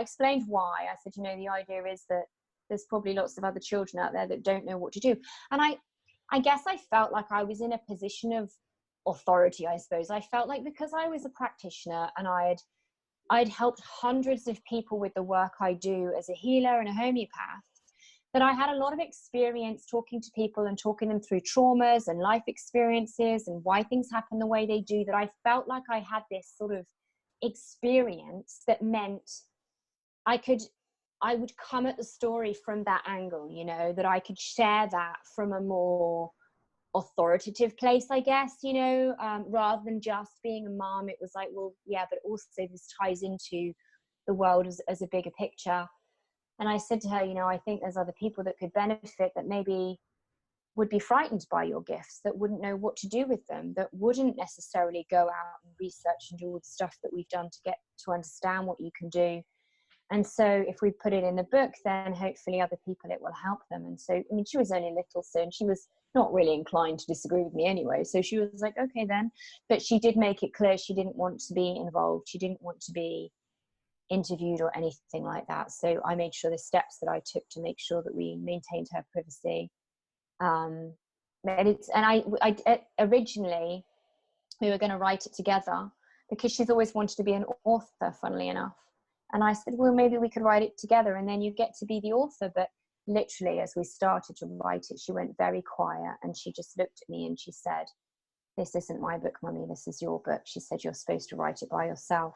explained why. I said, the idea is that there's probably lots of other children out there that don't know what to do. And I guess I felt like I was in a position of authority, I suppose. I felt like because I was a practitioner and I'd helped hundreds of people with the work I do as a healer and a homeopath, that I had a lot of experience talking to people and talking them through traumas and life experiences and why things happen the way they do, that I felt like I had this sort of experience that meant I would come at the story from that angle, that I could share that from a more authoritative place, I guess, rather than just being a mom. It was like, well, yeah, but also this ties into the world as a bigger picture. And I said to her, I think there's other people that could benefit, that maybe would be frightened by your gifts, that wouldn't know what to do with them, that wouldn't necessarily go out and research and do all the stuff that we've done to get to understand what you can do. And so if we put it in the book, then hopefully other people, it will help them. And so, she was only little, so, and she was not really inclined to disagree with me anyway. So she was like, okay then. But she did make it clear she didn't want to be involved. She didn't want to be interviewed or anything like that. So I made sure the steps that I took to make sure that we maintained her privacy. Originally we were going to write it together because she's always wanted to be an author, funnily enough. And I said, well, maybe we could write it together and then you get to be the author. But literally, as we started to write it, she went very quiet and she just looked at me and she said, this isn't my book, Mummy, this is your book. She said, you're supposed to write it by yourself.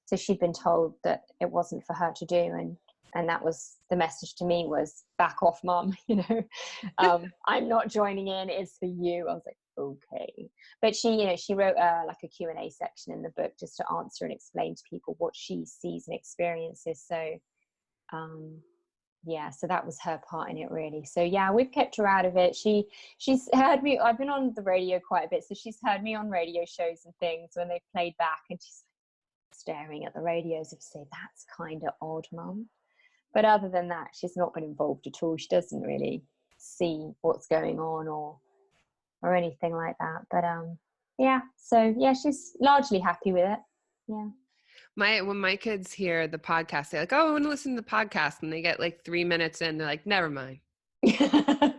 So she'd been told that it wasn't for her to do, and that was the message to me was, back off, mum, I'm not joining in, it's for you. I was like, okay. But she wrote like a Q&A section in the book just to answer and explain to people what she sees and experiences. So so that was her part in it, really. So yeah, we've kept her out of it. She's heard me. I've been on the radio quite a bit, so she's heard me on radio shows and things when they've played back, and she's staring at the radios and say, that's kind of odd, mum. But other than that, she's not been involved at all. She doesn't really see what's going on or anything like that. But she's largely happy with it. Yeah. When my kids hear the podcast, they're like, oh, I want to listen to the podcast, and they get like 3 minutes in, they're like, never mind.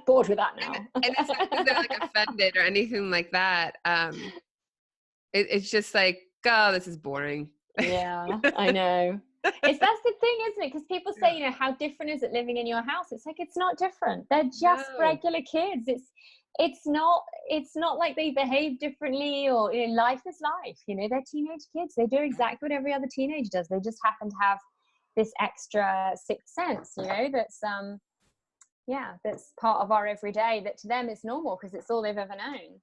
Bored with that now. And it's not because they're like offended or anything like that. It's just like, oh, this is boring. Yeah, I know. That's the thing, isn't it? Because people say, how different is it living in your house? It's like, it's not different. They're just regular kids. It's not like they behave differently, or life is life. They're teenage kids. They do exactly what every other teenager does. They just happen to have this extra sixth sense, that's that's part of our everyday, that to them is normal because it's all they've ever known.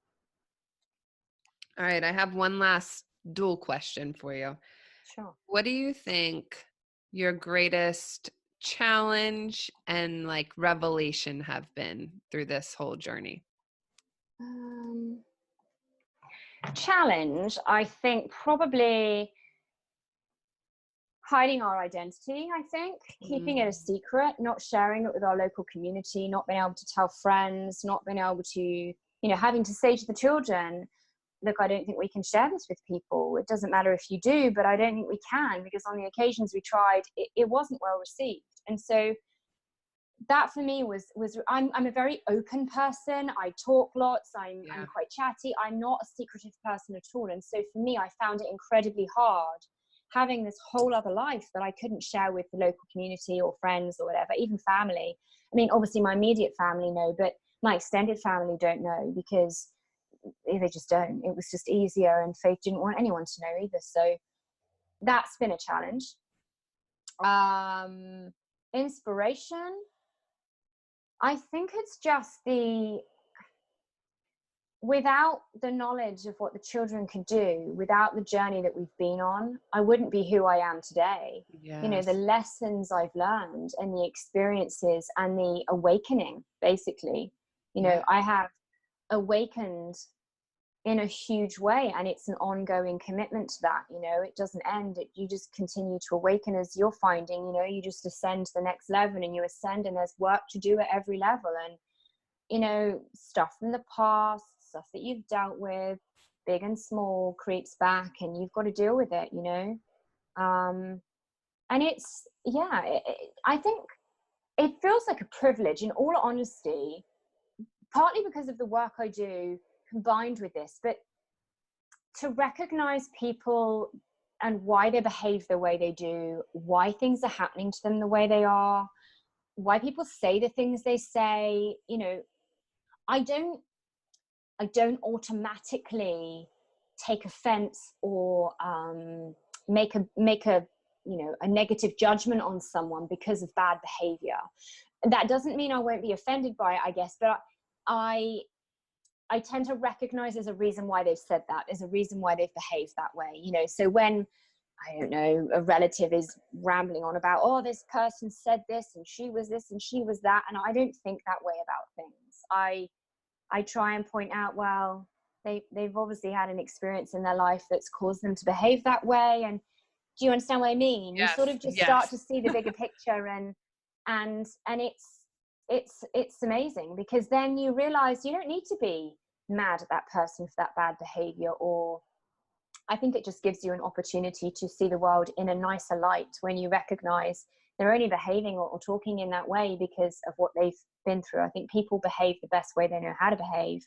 All right, I have one last dual question for you. Sure. What do you think your greatest challenge and like revelation have been through this whole journey? Challenge, I think probably hiding our identity. I think keeping it a secret, not sharing it with our local community, not being able to tell friends, not being able to, having to say to the children, look, I don't think we can share this with people. It doesn't matter if you do, but I don't think we can, because on the occasions we tried, it wasn't well received. And so that for me was I'm a very open person. I talk lots. I'm quite chatty. I'm not a secretive person at all. And so for me, I found it incredibly hard having this whole other life that I couldn't share with the local community or friends or whatever, even family. I mean, obviously my immediate family know, but my extended family don't know, because they just don't. It was just easier, and Faith didn't want anyone to know either. So that's been a challenge. Inspiration, I think it's just without the knowledge of what the children could do, without the journey that we've been on, I wouldn't be who I am today. Yes. The lessons I've learned and the experiences and the awakening, basically, I have awakened in a huge way, and it's an ongoing commitment to that. It doesn't end. You just continue to awaken as you're finding, you just ascend to the next level, and you ascend, and there's work to do at every level. And stuff from the past, stuff that you've dealt with, big and small, creeps back, and you've got to deal with it. And it's I think it feels like a privilege, in all honesty, partly because of the work I do combined with this, but to recognize people and why they behave the way they do, why things are happening to them the way they are, why people say the things they say. I don't automatically take offense or make a a negative judgment on someone because of bad behavior. That doesn't mean I won't be offended by it, I guess, but I tend to recognize there's a reason why they've said that. There's a reason why they've behaved that way. So when, I don't know, a relative is rambling on about, oh, this person said this and she was this and she was that, and I don't think that way about things. I try and point out, well, they've obviously had an experience in their life that's caused them to behave that way. And do you understand what I mean? Yes. You sort of just start to see the bigger picture, and it's amazing, because then you realize you don't need to be mad at that person for that bad behavior. Or I think it just gives you an opportunity to see the world in a nicer light when you recognize they're only behaving or talking in that way because of what they've been through. I think people behave the best way they know how to behave,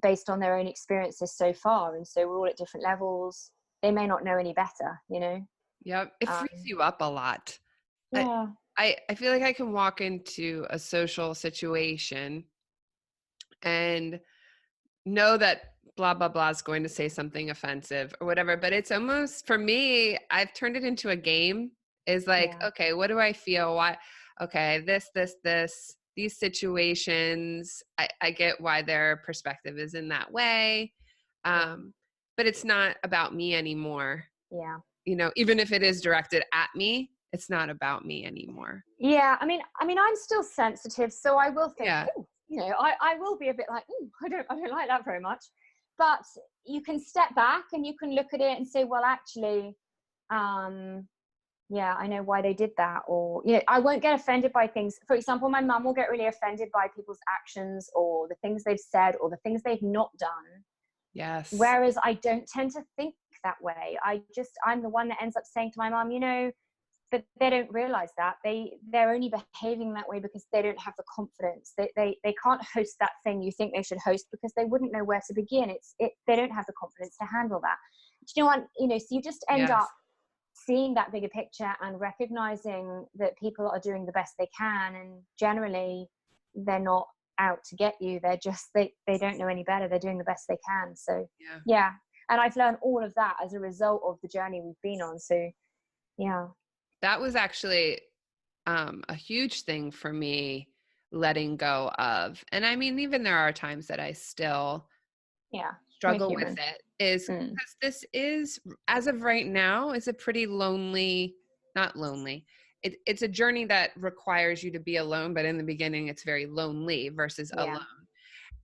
based on their own experiences so far. And so we're all at different levels. They may not know any better, Yep. It frees you up a lot. Yeah. I feel like I can walk into a social situation and know that blah, blah, blah is going to say something offensive or whatever. But it's almost, for me, I've turned it into a game. Is like, Yeah. okay, what do I feel? Why? Okay, this, these situations, I get why their perspective is in that way. But it's not about me anymore. Yeah. Even if it is directed at me, it's not about me anymore. Yeah. I mean, I'm still sensitive, so I will think, Yeah. oh, I will be a bit like, oh, I don't like that very much. But you can step back and you can look at it and say, well, actually, yeah, I know why they did that. Or, I won't get offended by things. For example, my mum will get really offended by people's actions or the things they've said or the things they've not done. Yes. Whereas I don't tend to think that way. I'm the one that ends up saying to my mum, but they don't realize that they're only behaving that way because they don't have the confidence. They can't host that thing you think they should host because they wouldn't know where to begin. They don't have the confidence to handle that. Do you know what? So you just end up seeing that bigger picture and recognizing that people are doing the best they can, and generally they're not out to get you. They're just they don't know any better. They're doing the best they can. So yeah. And I've learned all of that as a result of the journey we've been on. So yeah, that was actually a huge thing for me, letting go of. And I mean, even there are times that I still struggle with it, is because this is, as of right now, is a pretty lonely, not lonely. It's a journey that requires you to be alone, but in the beginning it's very lonely versus alone.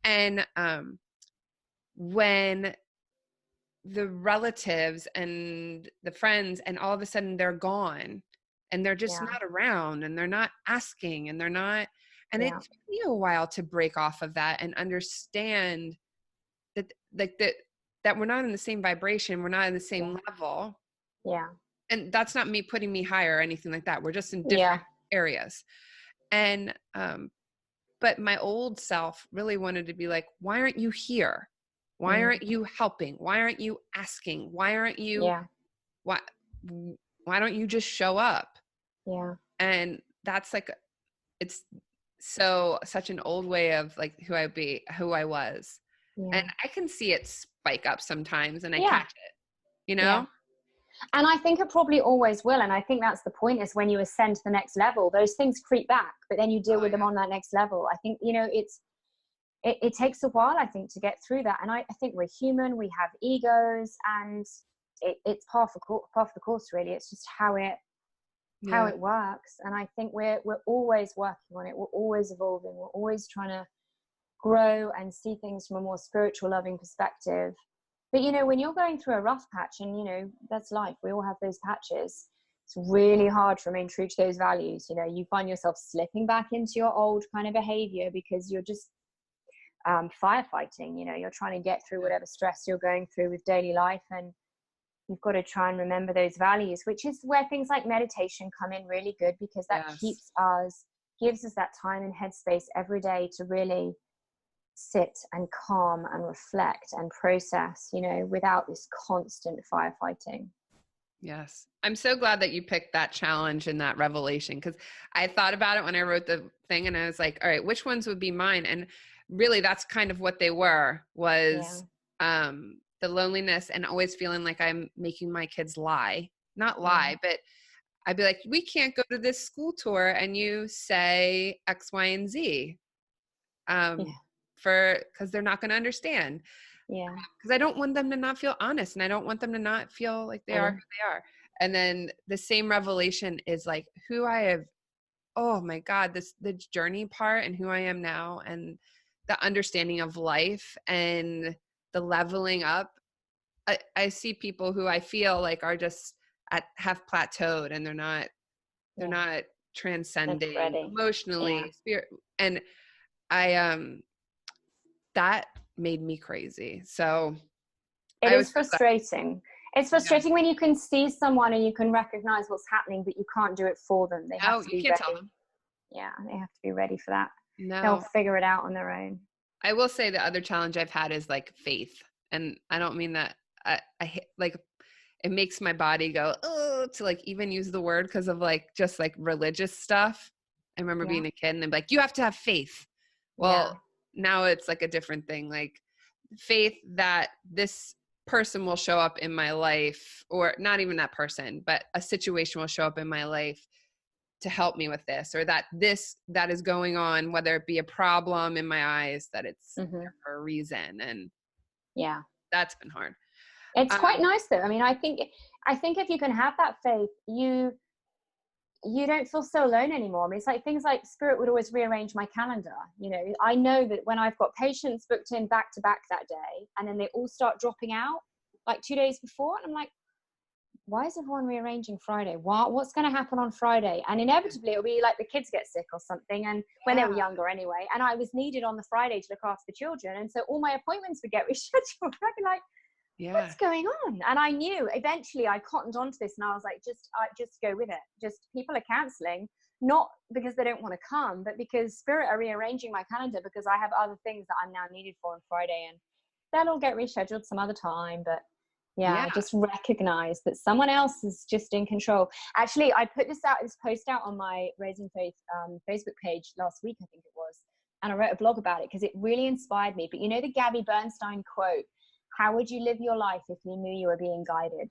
And when the relatives and the friends, and all of a sudden they're gone and they're just not around and they're not asking and they're not, and it took me a while to break off of that and understand that, like, that we're not in the same vibration, we're not in the same level. And that's not me putting me higher or anything like that. We're just in different areas. And but my old self really wanted to be like, why aren't you here? Why aren't you helping? Why aren't you asking? Why aren't you why don't you just show up? And that's like, it's such an old way of like who I was. And I can see it spike up sometimes and I catch it, And I think it probably always will. And I think that's the point, is when you ascend to the next level, those things creep back, but then you deal with them on that next level. I think, it takes a while, I think, to get through that. And I think we're human, we have egos, and it's part of the course, really. It's just how it works. And I think we're always working on it. We're always evolving. We're always trying to grow and see things from a more spiritual, loving perspective. But when you're going through a rough patch, and that's life, we all have those patches, it's really hard to remain true to those values. You find yourself slipping back into your old kind of behavior because you're just firefighting. You're trying to get through whatever stress you're going through with daily life, and you've got to try and remember those values, which is where things like meditation come in really good, because that gives us that time and headspace every day to really sit and calm and reflect and process, without this constant firefighting. Yes. I'm so glad that you picked that challenge and that revelation, because I thought about it when I wrote the thing and I was like, all right, which ones would be mine? And really that's kind of what they was the loneliness and always feeling like I'm making my kids not lie, but I'd be like, we can't go to this school tour and you say X, Y, and Z. Because they're not going to understand. Because I don't want them to not feel honest, and I don't want them to not feel like they are who they are. And then the same revelation is like who I have. Oh my God, the journey part and who I am now, and the understanding of life and the leveling up. I see people who I feel like are just have plateaued, and they're not transcending emotionally, spirit, and I that made me crazy. So it is frustrating. It's frustrating when you can see someone and you can recognize what's happening, but you can't do it for them. They have to be ready. Tell them. Yeah, they have to be ready for that. They'll figure it out on their own. I will say the other challenge I've had is like faith. And I don't mean that I like, it makes my body go, oh, to like even use the word because of like just like religious stuff. I remember being a kid and they'd be like, you have to have faith. Well, now it's like a different thing. Like faith that this person will show up in my life, or not even that person, but a situation will show up in my life to help me with this, or that is going on, whether it be a problem in my eyes, that it's there for a reason. And yeah, that's been hard. it's quite nice though. I mean, I think if you can have that faith, you don't feel so alone anymore. I mean, it's like things like Spirit would always rearrange my calendar. You know, I know that when I've got patients booked in back to back that day, and then they all start dropping out like 2 days before, and I'm like, why is everyone rearranging Friday? What's going to happen on Friday? And inevitably it'll be like the kids get sick or something. And when they were younger anyway, and I was needed on the Friday to look after the children. And so all my appointments would get rescheduled. I'd be like, what's going on? And I knew eventually I cottoned onto this, and I was like, just go with it. Just people are canceling, not because they don't want to come, but because Spirit are rearranging my calendar because I have other things that I'm now needed for on Friday, and that'll get rescheduled some other time. But yeah, just recognize that someone else is just in control. Actually, I put this post out on my Raising Faith Facebook page last week, I think it was, and I wrote a blog about it because it really inspired me. But you know the Gabby Bernstein quote, how would you live your life if you knew you were being guided?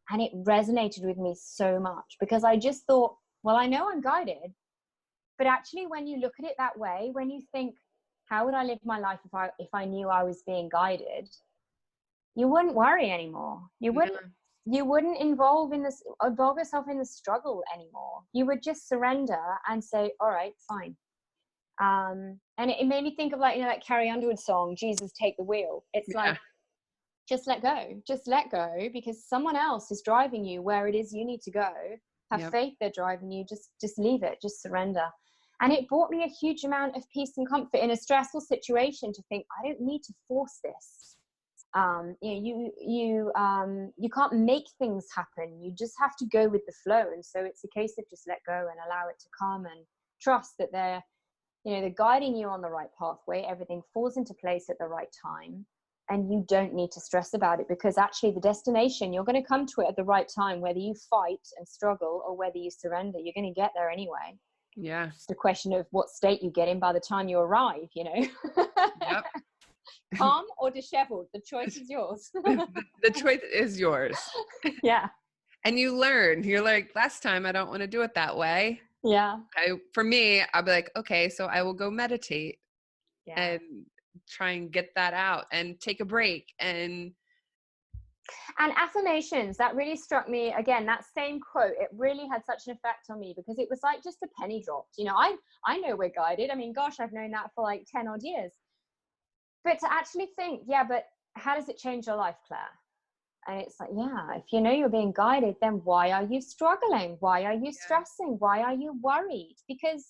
And it resonated with me so much, because I just thought, well, I know I'm guided, but actually when you look at it that way, when you think, how would I live my life if I knew I was being guided, you wouldn't worry anymore. You wouldn't involve yourself in the struggle anymore. You would just surrender and say, all right, fine. And it made me think of, like, you know, that Carrie Underwood song, Jesus Take the Wheel. It's like, just let go, because someone else is driving you where it is you need to go. Have faith they're driving you. Just leave it, just surrender. And it brought me a huge amount of peace and comfort in a stressful situation to think, I don't need to force this. You can't make things happen. You just have to go with the flow. And so it's a case of just let go and allow it to come, and trust that they're guiding you on the right pathway. Everything falls into place at the right time, and you don't need to stress about it, because actually the destination, you're going to come to it at the right time, whether you fight and struggle or whether you surrender. You're going to get there anyway. Yeah. It's a question of what state you get in by the time you arrive, you know. Yep. Calm or disheveled, the choice is yours. The choice is yours. Yeah. And you learn. You're like, last time I don't want to do it that way. Yeah. For me, I'll be like, okay, so I will go meditate and try and get that out and take a break. And affirmations, that really struck me. Again, that same quote, it really had such an effect on me, because it was like just a penny dropped. You know, I know we're guided. I mean, gosh, I've known that for like 10 odd years. But to actually think, but how does it change your life, Claire? And it's like, if you know you're being guided, then why are you struggling? Why are you stressing? Why are you worried? Because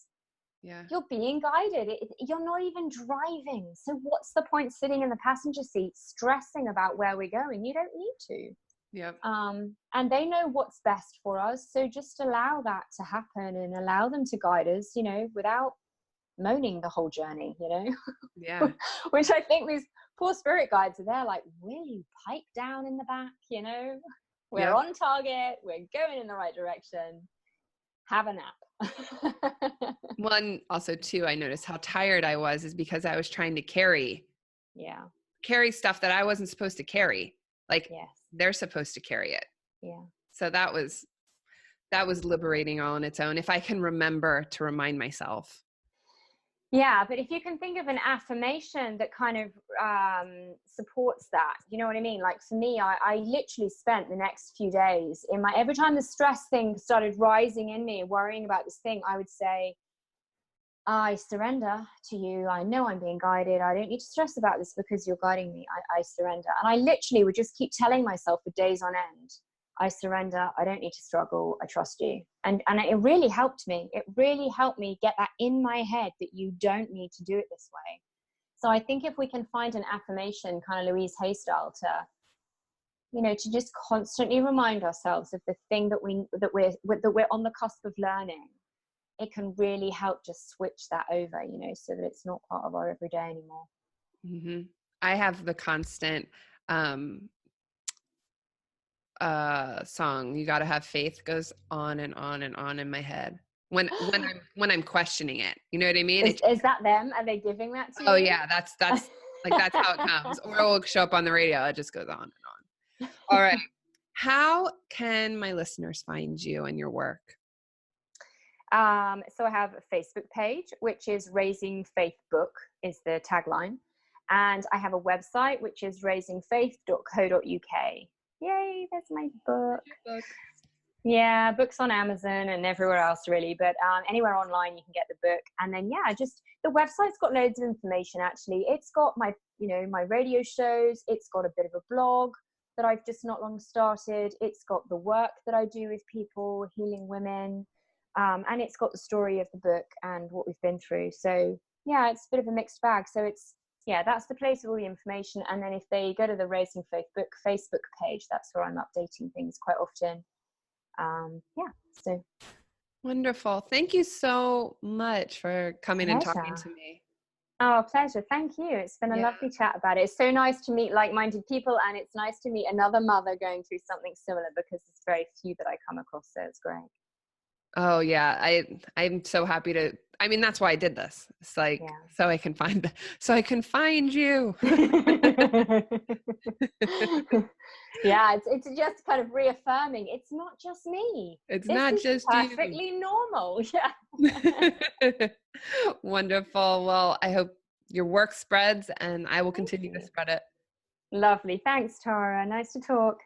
you're being guided. You're not even driving. So what's the point sitting in the passenger seat stressing about where we're going? You don't need to. Yep. And they know what's best for us. So just allow that to happen and allow them to guide us, you know, without moaning the whole journey, you know. Yeah. Which I think these poor spirit guides are there like, will you pipe down in the back, you know? We're on target, we're going in the right direction, have a nap. One, also too, I noticed how tired I was is because I was trying to carry stuff that I wasn't supposed to carry. Like they're supposed to carry it. Yeah. So that was liberating all on its own, if I can remember to remind myself. Yeah, but if you can think of an affirmation that kind of supports that, you know what I mean? Like for me, I literally spent the next few days every time the stress thing started rising in me, worrying about this thing, I would say, I surrender to you. I know I'm being guided. I don't need to stress about this because you're guiding me. I surrender. And I literally would just keep telling myself for days on end, I surrender. I don't need to struggle. I trust you. And it really helped me. It really helped me get that in my head that you don't need to do it this way. So I think if we can find an affirmation, kind of Louise Hay style, to just constantly remind ourselves of the thing that we're on the cusp of learning, it can really help just switch that over, you know, so that it's not part of our everyday anymore. Mm-hmm. I have the constant song, You Gotta Have Faith, goes on and on and on in my head when I'm questioning it, you know what I mean? Is that them? Are they giving that to you? Oh yeah, that's Like that's how it comes. Or it will show up on the radio. It just goes on and on. All right. How can my listeners find you and your work? So I have a Facebook page, which is Raising Faith Book is the tagline. And I have a website, which is raisingfaith.co.uk. Yay, there's my book. Yeah, books on Amazon and everywhere else really, but anywhere online you can get the book. And then just the website's got loads of information actually. It's got my my radio shows, it's got a bit of a blog that I've just not long started, it's got the work that I do with people, healing women, and it's got the story of the book and what we've been through. So yeah, it's a bit of a mixed bag. So it's that's the place with all the information. And then if they go to the Raising Faith Book Facebook page, that's where I'm updating things quite often. So wonderful. Thank you so much for coming and talking to me. Oh, pleasure. Thank you. It's been a lovely chat about it. It's so nice to meet like-minded people, and it's nice to meet another mother going through something similar, because there's very few that I come across, so it's great. Oh yeah, I'm so happy to. I mean, that's why I did this. It's like so I can find you. Yeah, it's just kind of reaffirming. It's not just me. It's not just perfectly normal. Yeah. Wonderful. Well, I hope your work spreads, and I will continue to spread it. Lovely. Thanks, Tara. Nice to talk.